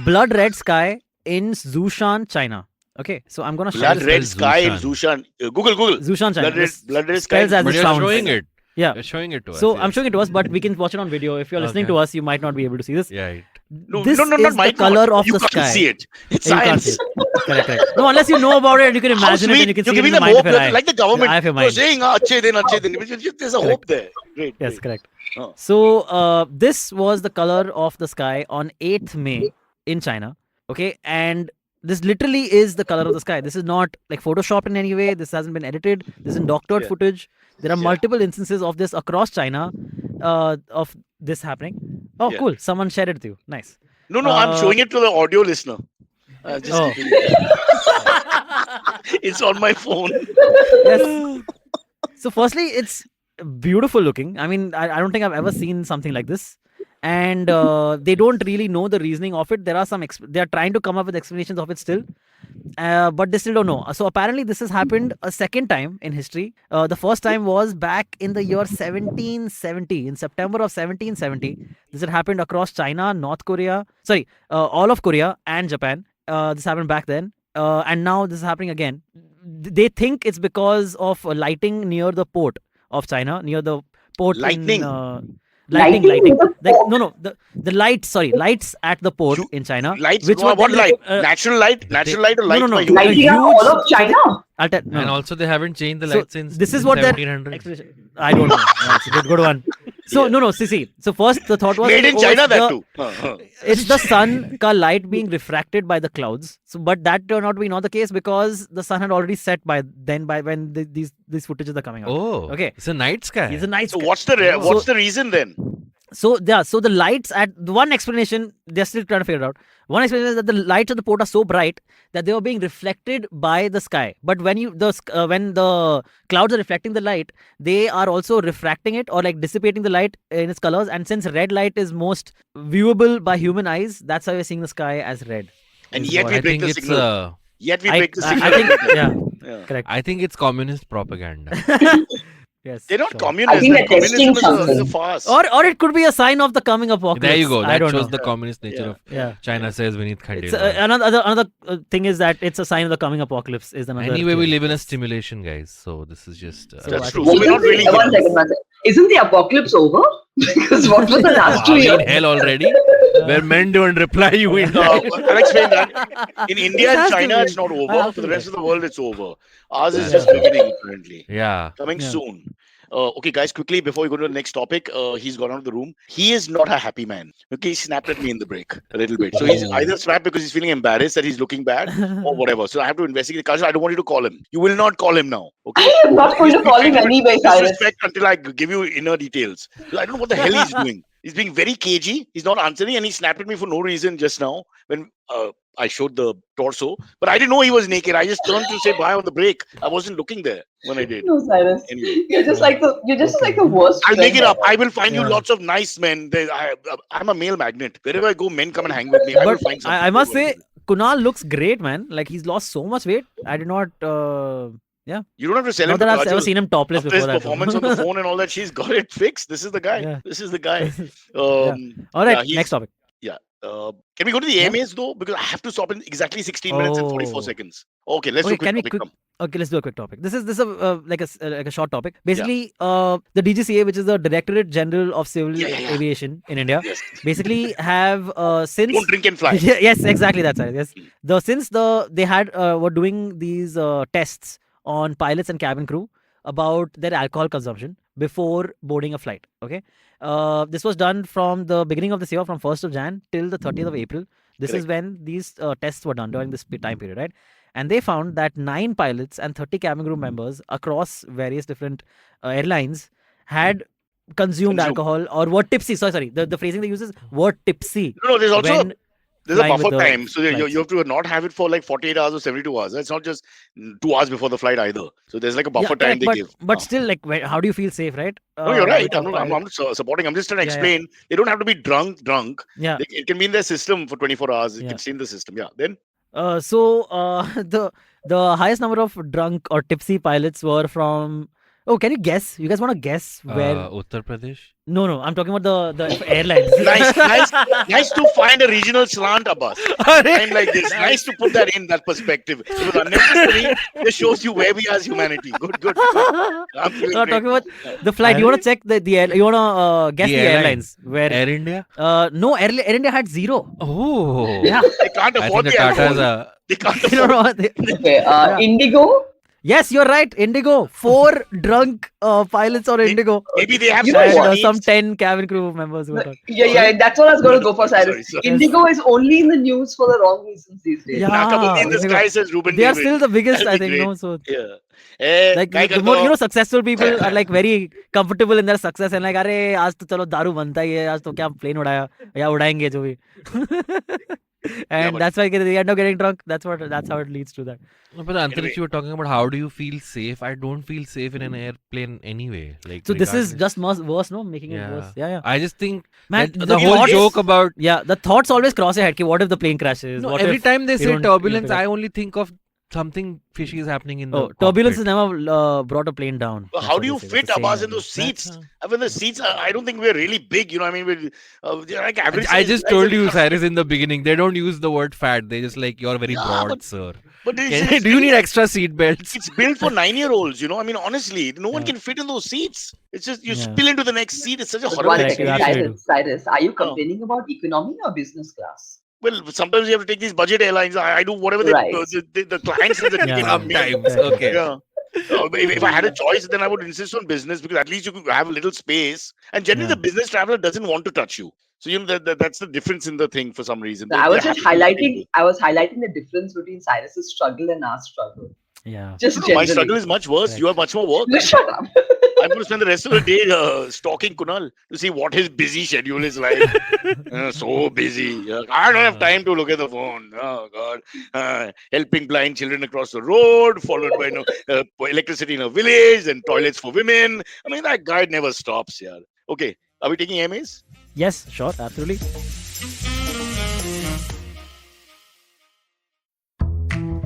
blood red sky in Zhoushan, China. Okay, so I'm gonna share Blood this. red sky in Zhoushan. Google. Zhoushan, China. Blood red sky. Spells as But it you're sounds. showing it. Yeah. You're showing it to us. So yes. I'm showing it to us, but we can watch it on video. If you're listening Okay. to us, you might not be able to see this. Yeah. Right. No, This not is my the color of you the can't sky. see it. It's You can't see science. it. Correct. No, unless you know about it, you can How imagine it sweet. and you can You're see it in giving the them mind hope. of your eye. Like the government. Eye of your You're mind. saying, "Achhe din." There's a hope there. Great. Yes, great. correct. Oh. So this was the color of the sky on 8th May in China. Okay, and this literally is the color of the sky. This is not like photoshopped in any way. This hasn't been edited. This is doctored Yeah. footage. There are Yeah. multiple instances of this across China, of this happening. Oh, Yeah. cool! Someone shared it with you. Nice. No, I'm showing it to the audio listener. Just Oh. keeping it. It's on my phone. Yes. So firstly, it's beautiful looking. I mean, I don't think I've ever seen something like this. And they don't really know the reasoning of it. There are some they are trying to come up with explanations of it still, but they still don't know. So apparently this has happened a second time in history. The first time was back in the year 1770, in September of 1770. This had happened across China, North Korea, all of Korea and Japan. This happened back then, and now this is happening again. They think it's because of lighting near the port of China, near the port. Lightning? Lighting. Lighting? The lights. Sorry, lights at the port You- in China. Lights? Which were What then, light? Natural light or light? no. by You- human? Lighting up huge- all of China? I'll tell. And also, they haven't changed the So, lights since this is what their 1700. explanation. I don't know. That's a good one. So no. See. So first the thought was Made in oh, China, it's that the- too. It's the sun ka light being refracted by the clouds. So, but that turned out to be not the case because the sun had already set by when these footages are coming out. Oh, Okay. It's a night sky. It's a night So sky. what's the reason then? So the lights at the one explanation, they're still trying to figure it out. One explanation is that the lights at the port are so bright that they were being reflected by the sky. But when when the clouds are reflecting the light, they are also refracting it or like dissipating the light in its colors. And since red light is most viewable by human eyes, that's why we're seeing the sky as red. And is yet what- we I break think the it's signal. Yet we I, break the signal. I think yeah, Yeah. correct. I think it's communist propaganda. Yes, They're not sure. communists. I think they're Communism testing is a something. farce. Or it could be a sign of the coming apocalypse. There you go. I That don't shows know. the communist nature Yeah. of Yeah. China, says Vineet It's Khandelwal. another thing is that it's a sign of the coming apocalypse. Is another. Anyway, we theory. live in a stimulation, guys. So this is just. So That's I true. think- So we're not really One heroes. second. Isn't the apocalypse over? Because what was the last Are 2 we in years? hell already? Where men don't reply, you in No, I'll explain that. In India and has to China, be. it's not I over. have For to the rest be. of the world, it's over. Ours is That's just beginning, apparently. Yeah. Coming Yeah. soon. Okay, guys, quickly before we go to the next topic, he's gone out of the room. He is not a happy man. Okay, he snapped at me in the break a little bit. So he's Ooh. either snapped because he's feeling embarrassed that he's looking bad or whatever. So I have to investigate. Kajol, I don't want you to call him. You will not call him now. Okay. I am not going to call him anyway, Cyrus. Disrespect until I give you inner details. I don't know what the hell he's doing. He's being very cagey. He's not answering, and he snapped at me for no reason just now when I showed the torso. But I didn't know he was naked. I just turned to say bye on the break. I wasn't looking there when I did. No, Cyrus. Anyway. You're just like the worst. I'll make it friend up. I will find you Yeah. lots of nice men. I'm a male magnet. Wherever I go, men come and hang with me. I will But find some. I must say, Kunal looks great, man. Like he's lost so much weight. I did not. you don't have to sell him Not that to I've ever Kajol. seen him topless After his before that. performance on the phone and all that, she's got it fixed. This is the guy. Yeah. This is the guy. All right, yeah, he's- next topic. Can we go to the Yeah. AMAs though? Because I have to stop in exactly 16 minutes and 44 Oh. seconds. Okay, let's Okay, do quick can we topic. quick- Come. Okay, let's do a quick topic. This is like a short topic. Basically, the DGCA, which is the Directorate General of Civil Yeah. Aviation in India, Yes. basically have since Don't drink and fly. yes, exactly that's right. Yes, since they had were doing these tests on pilots and cabin crew about their alcohol consumption before boarding a flight. Okay, this was done from the beginning of this year, from 1st of Jan till the 30th of April. This is when these tests were done during this time period, right? And they found that 9 pilots and 30 cabin crew members across various different airlines had consumed alcohol or were tipsy. Sorry. The phrasing they use is were tipsy. No, there's also when there's a flying with buffer the time. So you flights. have to not have it for like 48 hours or 72 hours. It's not just 2 hours before the flight either. So there's like a buffer time correct, they give. but still, like, how do you feel safe, right? No, you're right. with I'm a not, I'm pilot? not supporting. I'm just trying to Yeah, yeah. explain. They don't have to be drunk. Yeah. It can be in their system for 24 hours. It Yeah. can stay in the system. Yeah. Then The highest number of drunk or tipsy pilots were from. Oh, can you guess? You guys want to guess where? Uttar Pradesh. No. I'm talking about the airlines. nice to find a regional slant, Abbas. Time like this. Nice to put that in that perspective. It was unnecessary. This shows you where we are as humanity. Good. I'm feeling No, great. talking about the flight. You want to check you want to guess The the airline. airlines where? Air India. No, Air India had 0. Oh. Yeah. They can't I afford think the the Tata's alcohol. They can't You don't afford. know. What Okay, Indigo. Yes, you're right. Indigo. 4 drunk pilots on Indigo. Maybe they have You know And what? needs. some 10 cabin crew members who were drunk. Yeah, that's what I was going to go for, Cyrus. Sorry. Indigo is only in the news for the wrong reasons these days. Yeah. Nakabandi in the Indigo. sky says Ruben They are David. still the biggest, That'll I be think. great. No, so Yeah. like Guy the more successful people are like very comfortable in their success and like, अरे आज तो चलो दारू बनता ही है, आज तो क्या plane उड़ाया या उड़ाएंगे जो भी. And but- that's why they end up getting drunk. That's how it leads to that. No, but Antariksh, Anyway. you were talking about how do you feel safe? I don't feel safe in an airplane anyway. Like So this is regardless. just worse, no? Making it worse. Yeah. I just think Man, that the whole thoughts- joke about the thoughts always cross your head. Ki, what if the plane crashes? no, What every if time they you say don't- turbulence, you don't I only think of something fishy is happening in the turbulence cockpit. has never brought a plane down. But That's how what do they you say. fit That's the Abbas saying, in those I think. seats? I mean, the seats, I don't think we're really big. You know, I mean, they're like average. I size just guys told and you, stuff. Cyrus, in the beginning. They don't use the word fat. They just like you're very Yeah, broad, but- sir. But it's Do you need extra seat belts? It's built for 9-year-olds, you know. I mean, honestly, no one Yeah. can fit in those seats. It's just you Yeah. spill into the next seat. It's such a But horrible one Correct, second, you experience. absolutely Cyrus, are you complaining about economy or business class? Well, sometimes you have to take these budget airlines. I do whatever Right. the client says that you Yeah. cannot make. Sometimes, okay. Yeah. If I had a choice, then I would insist on business because at least you could have a little space. And generally, Yeah. the business traveler doesn't want to touch you. So you know that's the difference in the thing for some reason. So I was just highlighting the difference between Cyrus's struggle and our struggle. Yeah. Just No, my generally. struggle is much worse. You have much more work. You shut up. I'm going to spend the rest of the day stalking Kunal to see what his busy schedule is like. So busy. I don't have time to look at the phone. Oh, God. Helping blind children across the road, followed by electricity in a village and toilets for women. I mean, that guy never stops. Yeah. Okay. Are we taking MAs? Yes, sure, absolutely.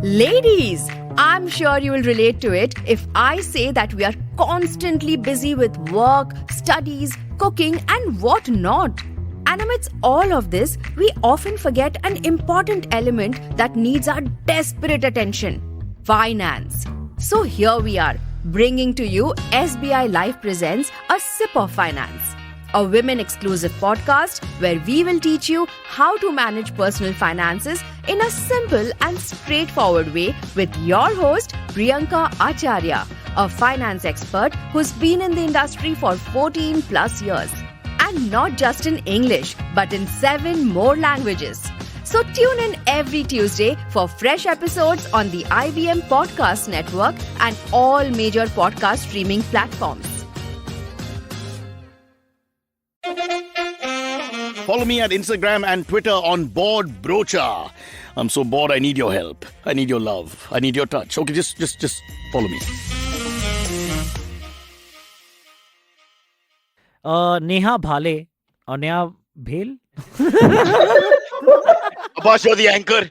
Ladies, I'm sure you will relate to it if I say that we are constantly busy with work, studies, cooking, and what not. And amidst all of this, we often forget an important element that needs our desperate attention: finance. So here we are, bringing to you SBI Life Presents A Sip of Finance, a women-exclusive podcast where we will teach you how to manage personal finances in a simple and straightforward way with your host, Priyanka Acharya, a finance expert who's been in the industry for 14 plus years. And not just in English, but in 7 more languages. So tune in every Tuesday for fresh episodes on the IVM Podcast Network and all major podcast streaming platforms. Follow me at Instagram and Twitter on Bored Brocha. I'm so bored, I need your help. I need your love. I need your touch. Okay, just follow me. Neha Bhale or Neha Bhel? Abbas, you're the anchor.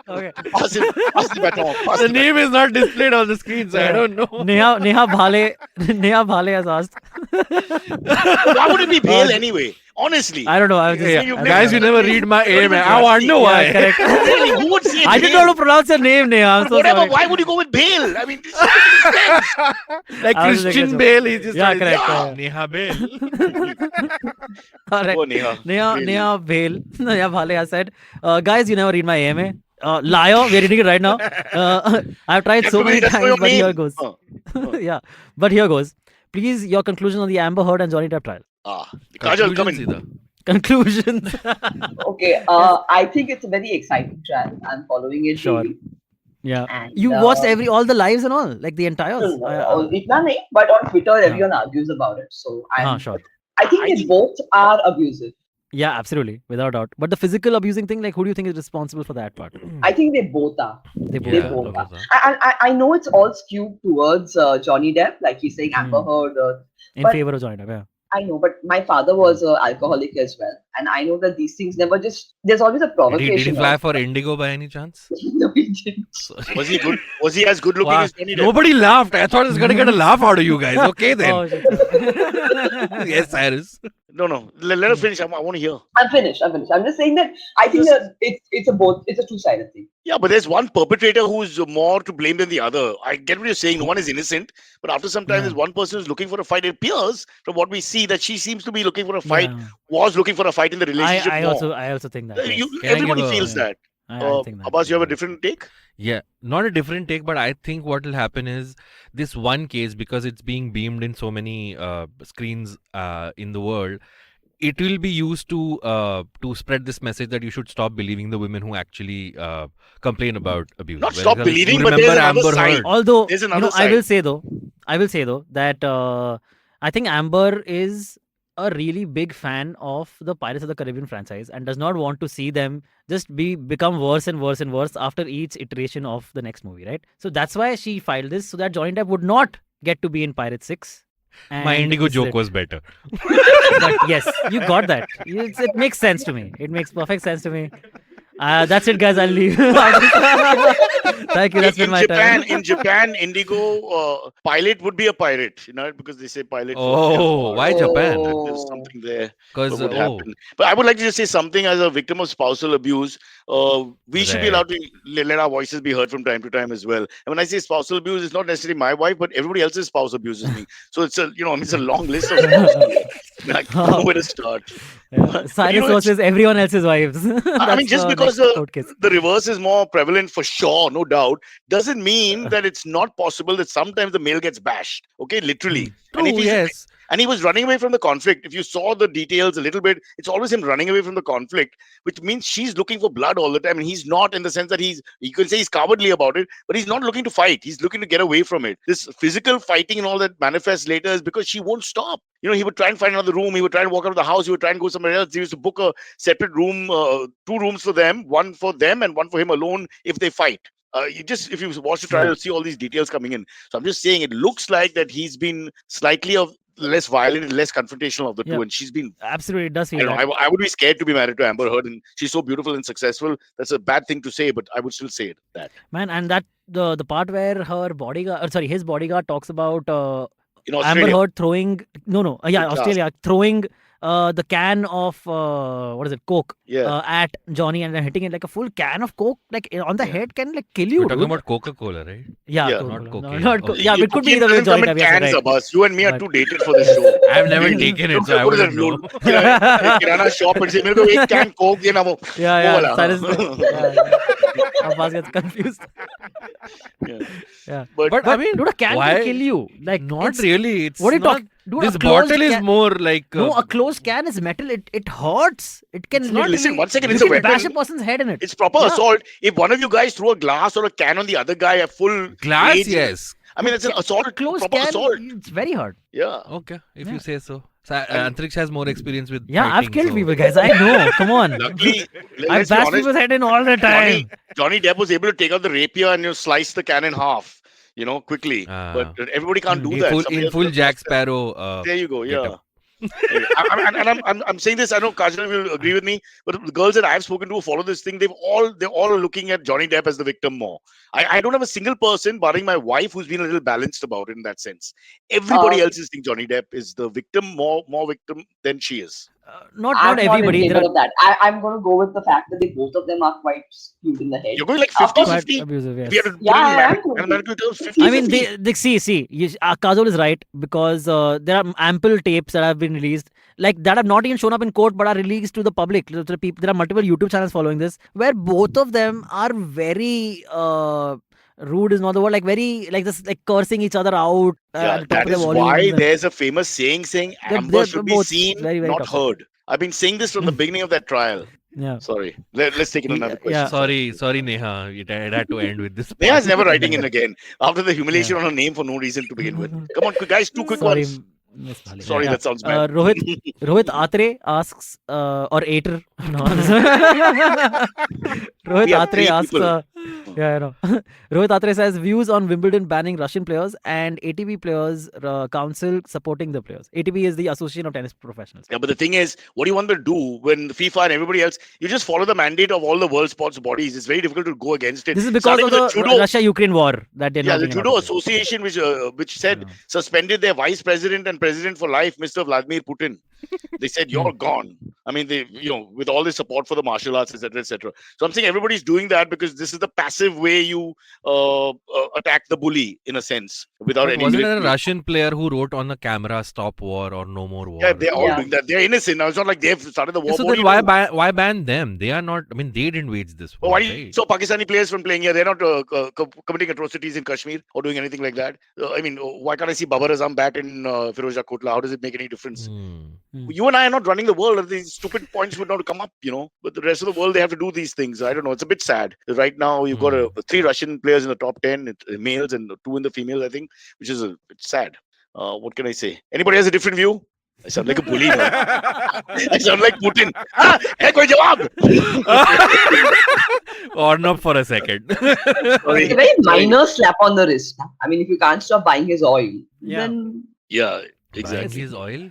Okay. Pass the baton. Pass The the name is not displayed on the screen, so I don't know. Neha Bhale has asked. baton. Why would it be Bale anyway? Honestly. I don't know. I was just, Guys, you never read my aim. I wonder why. Yeah, correct. Really, who would say I didn't know how to pronounce your name, Neha. I'm so Whatever, sorry. why would you go with Bale? I mean, this doesn't make sense. Like I was Christian like, Bale, he's just Yeah, like, correct. Neha Bale. Correct. Oh, Neha. Neha Bhale. Neha Bhale has said, guys, you never read my AMA. Liar, we're reading it right now. I've tried so many That's not your times, but name. here it goes. Yeah, but here goes. Please, your conclusion on the Amber Heard and Johnny Depp trial. Kajol, come in. Conclusions Conclusions. Okay, I think it's a very exciting trial. I'm following it Sure. daily. Yeah. And, You watched all the lives and all, like the entire. Itna nahi, but on Twitter, everyone argues about it. So Sure. I think they both are abusive. Yeah, absolutely, without doubt. But the physical abusing thing, like, who do you think is responsible for that part? I think they both are. They both. They Yeah, both are. those I know it's all skewed towards Johnny Depp, like he's saying Amber Heard. In but- favor of Johnny Depp, yeah. I know, but my father was an alcoholic as well, and I know that these things never just. There's always a provocation. Did he fly for Indigo by any chance? No, he didn't. Sorry. Was he good? Was he as good looking Wow. as Johnny Depp? Nobody laughed. I thought I was going to get a laugh out of you guys. Okay then. Oh, shit. Yes, Cyrus. No. Let us finish. I want to hear. I'm finished. I'm just saying that I think that it's a two-sided thing. Yeah, but there's one perpetrator who's more to blame than the other. I get what you're saying. No one is innocent. But after some time, there's one person who's looking for a fight. It appears from what we see that she seems to be looking for a fight, Yeah. was looking for a fight in the relationship. I more. also think that. Yes. Can I Everybody give a- feels that. I think that. Abbas, you have a different take? Yeah, not a different take, but I think what will happen is this one case, because it's being beamed in so many screens in the world, it will be used to spread this message that you should stop believing the women who actually complain about abuse. Not Whereas stop you believing, but remember there's another Amber side. Heard. Although, There's you another know, I side. will say though that I think Amber is a really big fan of the Pirates of the Caribbean franchise and does not want to see them just become worse and worse and worse after each iteration of the next movie, right? So that's why she filed this, so that Johnny Depp would not get to be in Pirates 6. My Indigo joke was better. But yes, you got that. It makes sense to me. It makes perfect sense to me. That's it, guys. I'll leave. Thank you. That's been my time. In Japan, Indigo pilot would be a pirate, because they say pilot. Oh, why Japan? There's something there. Because What would happen. But I would like to just say something as a victim of spousal abuse. We should be allowed to let our voices be heard from time to time as well. And when I say spousal abuse, it's not necessarily my wife, but everybody else's spouse abuses me. So it's a long list of I don't know where to start. Yeah. Cyrus versus everyone else's wives. I mean, just because court case. the reverse is more prevalent for sure, no doubt, doesn't mean that it's not possible that sometimes the male gets bashed. Okay, literally. True, yes. And he was running away from the conflict. If you saw the details a little bit, it's always him running away from the conflict, which means she's looking for blood all the time. And he's not, in the sense that you can say he's cowardly about it, but he's not looking to fight. He's looking to get away from it. This physical fighting and all that manifests later is because she won't stop. He would try and find another room. He would try and walk out of the house. He would try and go somewhere else. He used to book a separate room, 2 rooms for them, one for them and one for him alone if they fight. If you watch the trial, you'll see all these details coming in. So I'm just saying, it looks like that he's been slightly less violent and less confrontational of the two, and she's been absolutely, it does feel I would be scared to be married to Amber Heard, and she's so beautiful and successful. That's a bad thing to say, but I would still say it. That man, and that the part where his bodyguard talks about in Australia. Amber Heard throwing Australia throwing the can of Coke at Johnny and then hitting it like a full can of Coke on the head can kill you. We're talking about Coca-Cola, right? Yeah, not cocaine. Not Okay. it could be the way Johnny Depp. Cans, Abbas. You and me are too dated for this show. I've never taken it, so I wouldn't know. Kirana shop and say, "Mere ko ek can Coke dena wo." Cyrus. Abbas gets confused. But I mean, dude, a can why? can kill you. Not really. It's what are you not. talking? Dude, This a closed bottle is can- more like. No, a closed can is metal. It hurts. It can not. Listen, really- 1 second. You It's a can bash a weapon. person's head in it. It's proper assault. If one of you guys threw a glass or a can on the other guy, a full Glass, rage- yes. I mean, it's an assault. Closed Proper can. assault. It's very hard. Yeah. Okay, if you say so. So Antariksh has more experience with. Yeah, I've fighting, killed so- people, guys. I know. Come on. Luckily, I let's be bash honest, people's head in all the time. Johnny Depp was able to take out the rapier and slice the can in half, quickly. But everybody can't do that. Somebody In else full does Jack that. Sparrow. There you go. get Yeah. up. I'm saying this. I know Kajol will agree with me, but the girls that I've spoken to who follow this thing, they're all looking at Johnny Depp as the victim more. I don't have a single person, barring my wife, who's been a little balanced about it in that sense. Everybody else is thinking Johnny Depp is the victim, more victim than she is. Not I'm not in everybody. favor of that. I'm going to go with the fact that both of them are quite skewed in the head. You're going like Of course, 50-50. Quite abusive, yes. We have to put Yeah, in I'm mathematical terms, 50-50. I mean, they see, Kajol is right because there are ample tapes that have been released, like that have not even shown up in court but are released to the public. To the people, there are multiple YouTube channels following this, where both of them are very rude is not the word, very cursing each other out. At the top that of their is volumes why and- there's a famous saying Amber they're should be both seen, very, very not toxic. heard. I've been saying this from the beginning of that trial. Yeah. Sorry. Let's take it another question. Yeah. Sorry, Neha. It had to end with this. Neha's never writing in again after the humiliation on her name for no reason to begin with. Come on, guys, two quick Sorry, ones. Miss Bhali. Sorry, Yeah. that sounds bad. Rohit Atre asks, or Ater. No. Rohit We have Atre three asks, people. I know. Rohit Atre says views on Wimbledon banning Russian players and ATP players council supporting the players. ATP is the Association of Tennis Professionals. Yeah, but the thing is, what do you want them to do when FIFA and everybody else, you just follow the mandate of all the world sports bodies. It's very difficult to go against it. This is because Starting of with the judo. Russia-Ukraine war that they're Yeah, not the giving Judo out. Association, which said suspended their vice president and president for life, Mr. Vladimir Putin. They said you're gone. I mean, they, with all this support for the martial arts, etc., etc. So I'm saying everybody's doing that because this is the passive way you attack the bully, in a sense, without But any. wasn't there a military. Russian player who wrote on the camera "Stop War" or "No More War"? Yeah, they're all Yeah. doing that. They're innocent now. It's not like they've started the war. So What then do you do? why ban them? They are not. I mean, they didn't wage this war. Why do you right? stop Pakistani players from playing here? They're not committing atrocities in Kashmir or doing anything like that. I mean, why can't I see Babar Azam bat in Firozja Kotla? How does it make any difference? You and I are not running the world. These stupid points would not come up, But the rest of the world, they have to do these things. I don't know. It's a bit sad. Right now, you've got 3 Russian players in the top 10, males, and 2 in the females, I think, which is it's sad. What can I say? Anybody has a different view? I sound like a bully now. I sound like Putin. Hai koi jawab? Or up for a second. Sorry. It's a very minor slap on the wrist. Huh? I mean, if you can't stop buying his oil, Yeah. then Yeah, Buying exactly. his oil?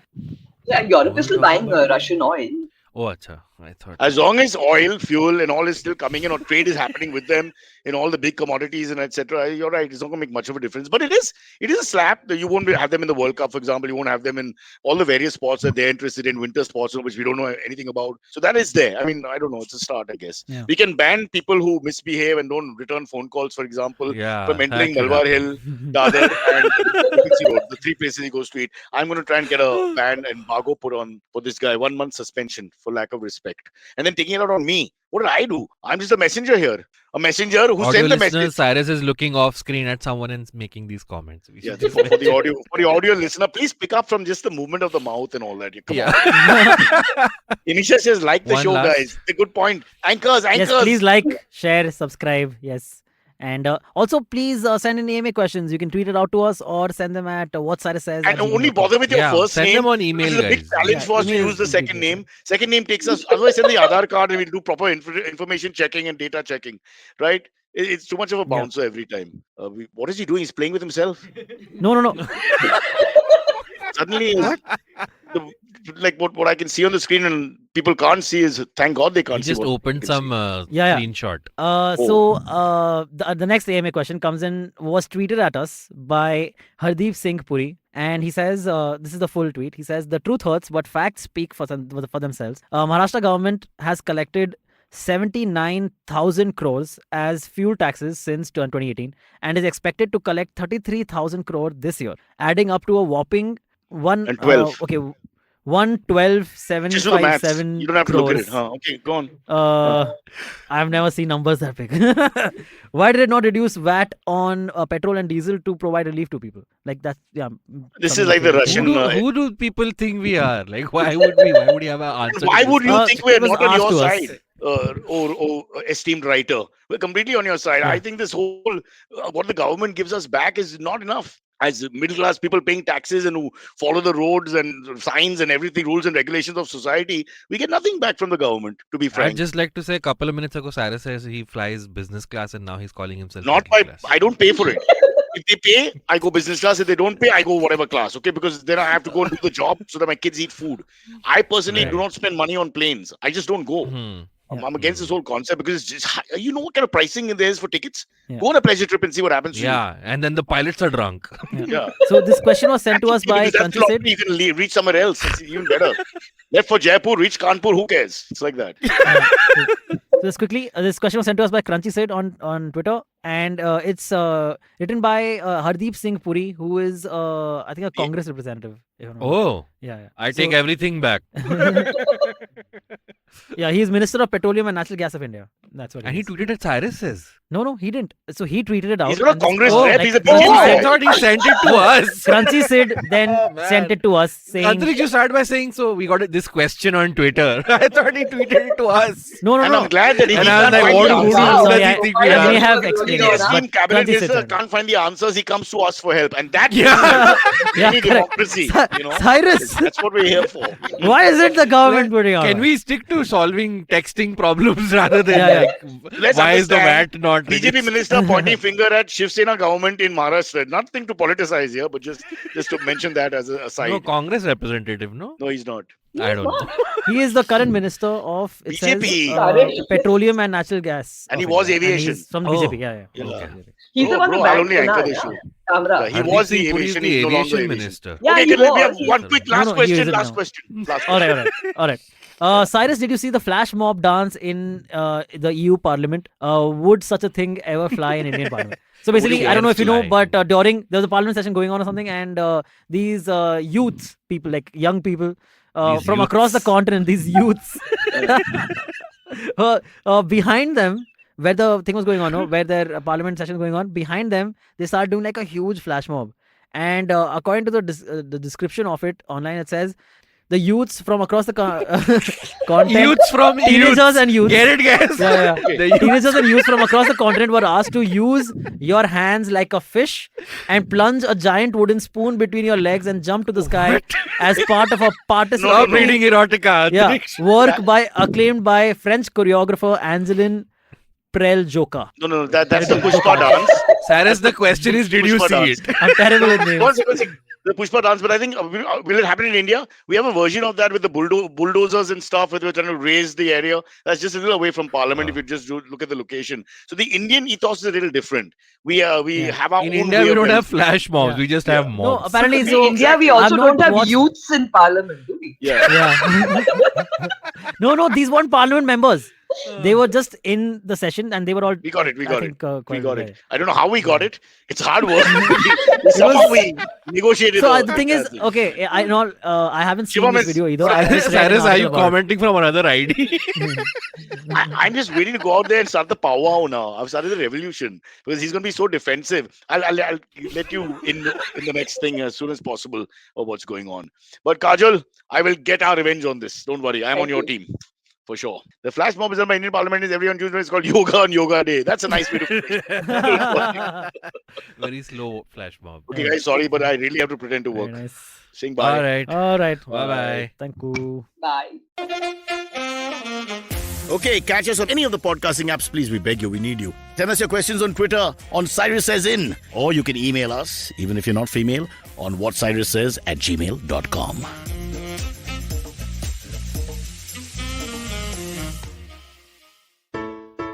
yeah, Europe is still buying Russian oil. Oh, acha. I thought. As long as oil, fuel, and all is still coming in, or trade is happening with them in all the big commodities and etc., you're right. It's not going to make much of a difference. But it is a slap that you won't have them in the World Cup, for example. You won't have them in all the various sports that they're interested in, winter sports, which we don't know anything about. So that is there. I mean, I don't know. It's a start, I guess. Yeah. We can ban people who misbehave and don't return phone calls, for example, Yeah. from entering that could Malwar happen. Hill, Dadar, and Tipsy Road, the 3 places he goes to eat. I'm going to try and get a ban and embargo put on for this guy. 1 month suspension for lack of respect. respect, and then taking it out on me. What did I do? I'm just a messenger here. A messenger who Audio sent the listeners, message. Cyrus is looking off screen at someone and making these comments. We Yeah, should for the audio listener, please pick up from just the movement of the mouth and all that. Come Yeah. on. Inisha says, like the One show, last- guys. It's a good point. Anchors. Yes, please like, share, subscribe. Yes. And also, please send in AMA questions. You can tweet it out to us or send them at what Cyrus says. And only bother with your Yeah, first send name. them on email, This is a big guys. challenge for us to email use the is second easier. name. Second name takes us. Otherwise, send the Aadhaar card and we'll do proper information checking and data checking. Right? It's too much of a bouncer every time. What is he doing? He's playing with himself. No. Suddenly, like what I can see on the screen and people can't see is, thank God they He can't see. just what opened they can some Yeah. screenshot. The next AMA question comes in, was tweeted at us by Hardeep Singh Puri. And he says, this is the full tweet. He says, the truth hurts, but facts speak for themselves. Maharashtra government has collected 79,000 crores as fuel taxes since 2018 and is expected to collect 33,000 crore this year, adding up to a whopping And 12. 112,757 Just do the maths. You don't have to look at it. crores. Okay, go on. I've never seen numbers that big. Why did it not reduce VAT on petrol and diesel to provide relief to people? Like that's This something is like the that- Russian. Who do people think we are? Like, why would you have an answer? Why to would this? you think we're it was not on asked your to us. side? Or esteemed writer, we're completely on your side. I think this whole what the government gives us back is not enough. As middle class people paying taxes and who follow the roads and signs and everything, rules and regulations of society, we get nothing back from the government. To be I'd frank, just like to say, a couple of minutes ago, Cyrus says he flies business class, and now he's calling himself not middle by class. I don't pay for it. If they pay, I go business class. If they don't pay, I go whatever class. Okay, because then I have to go and do the job so that my kids eat food. I personally do Right. not spend money on planes. I just don't go. I'm against this whole concept because it's just, you know what kind of pricing there is for tickets? Yeah. Go on a pleasure trip and see what happens to Yeah, and then the pilots are drunk. you. Yeah. So this question was sent to us by Because that's Crunchy Sid. lottery, you can reach somewhere else. It's even better. Left for Jaipur, reach Kanpur, who cares? It's like that. So just quickly, this question was sent to us by Crunchy Sid on Twitter, and it's written by Hardeep Singh Puri, who is I think a Congress representative. If I'm not wrong. Oh, Yeah. I take So- everything back. Yeah, he is Minister of Petroleum and Natural Gas of India. That's what. And he tweeted at Cyrus says. No, he didn't. So he tweeted it out. He's not a and this- Congress Oh, rep, like- he's a Oh, BJP I rep. thought he sent it to us. Crunchy Sid then Oh, man. sent it to us saying, Antariksh, you started by saying, so we got this question on Twitter. I thought he tweeted it to us. no, And I'm glad that he And did I was not like, find what the who answers. does Sorry, he think we I may are? have The explained it, esteemed but cabinet Crunchy Sid minister said it. can't find the answers. He comes to us for help, and that Yeah. is Yeah, any correct. democracy. You know, Cyrus, that's what we're here for. why is it the government putting out? Can we stick to solving texting problems rather than Yeah. like, Let's why is the understand, VAT not BJP reduced? minister pointing finger at Shiv Sena government in Maharashtra. Nothing to politicize here, but just to mention that as a aside. No, Congress representative, no? No, he's not. I don't know. He is the current minister of it says, BJP. petroleum and natural gas. And he of was India. And aviation. he's from Oh. BJP. Yeah. Yeah. Okay. He's the Bro, one bro, who I'll banned only anchor the Tuna, show. Tamra. Yeah, he Hardeep was the Singh Puri is aviation, the he's no longer aviation aviation. minister. Yeah, Okay, he we have was. one quick last No, he question. isn't Last now. question. Last All question. right. Cyrus, did you see the flash mob dance in the EU Parliament? Would such a thing ever fly in Indian Parliament? So basically, you I don't know if you know, fly? but during there was a Parliament session going on or something, and these youths, people like young people These from across the youths. continent, these youths, behind them, where the thing was going on, no, where their Parliament session was going on, behind them, they started doing like a huge flash mob. And according to the description of it online, it says the youths from across the continent, Youths from teenagers youths. and youths. Get it, guys? Yeah. The youths. Teenagers and youths from across the continent were asked to use your hands like a fish and plunge a giant wooden spoon between your legs and jump to the sky as part of a participant. Stop reading erotica. Yeah, Antariksh. work acclaimed by French choreographer Angeline Prel-Joka. No, that's the Pushpa dance. Cyrus, the question is, did you Pushpa see dance. it? I'm terrible with names. One second. The Pushpa dance, but I think will it happen in India? We have a version of that with the bulldozers and stuff, where we're trying to raise the area. That's just a little away from Parliament. If you just look at the location, so the Indian ethos is a little different. We have our In own India, way we of don't have welfare. flash mobs. Yeah. We just Yeah. have No, mobs. apparently In so. India, we also I've not don't have watched- youths in parliament, do we? Yeah. Yeah. No, these weren't Parliament members. They were just in the session and they were all. We got it. We I got think, it. We quite got right. it. I don't know how we got it. It's hard work. Somehow we negotiated. So the thing is, okay, I know I haven't seen Shivam this is- video either. I've just read an Cyrus, are article you about it. commenting from another ID? I'm just waiting to go out there and start the powwow now. I've started the revolution because he's going to be so defensive. I'll let you in the next thing as soon as possible of what's going on. But Kajol, I will get our revenge on this. Don't worry. I'm on Thank your you. team. For sure. The flash mob is in my Indian Parliament is every on Tuesday. It's called Yoga on Yoga Day. That's a nice way to Very slow flash mob. Okay, guys, sorry, but I really have to pretend to Very work. nice. Saying bye. All right. All right. Bye-bye. Thank you. Bye. Okay, catch us on any of the podcasting apps, please. We beg you, we need you. Send us your questions on Twitter on Cyrus Says In, or you can email us, even if you're not female, on whatcyrussays@gmail.com.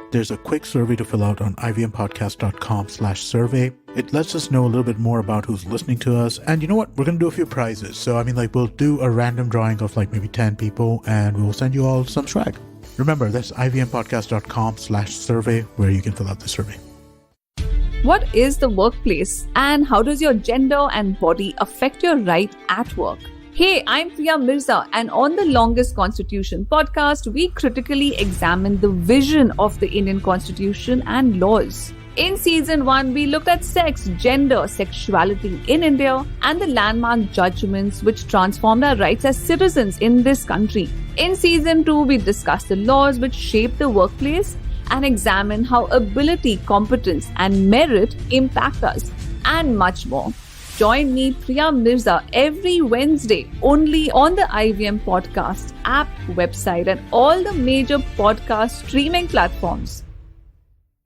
There's a quick survey to fill out on ivmpodcast.com/survey. It lets us know a little bit more about who's listening to us. And you know what? We're going to do a few prizes. So, we'll do a random drawing of maybe 10 people and we'll send you all some swag. Remember, that's ivmpodcast.com/survey where you can fill out the survey. What is the workplace and how does your gender and body affect your right at work? Hey, I'm Priya Mirza, and on the Longest Constitution podcast, we critically examine the vision of the Indian Constitution and laws. In season 1, we looked at sex, gender, sexuality in India, and the landmark judgments which transformed our rights as citizens in this country. In season 2, we discussed the laws which shape the workplace and examine how ability, competence, and merit impact us, and much more. Join me, Priya Mirza, every Wednesday only on the IVM Podcast app, website, and all the major podcast streaming platforms.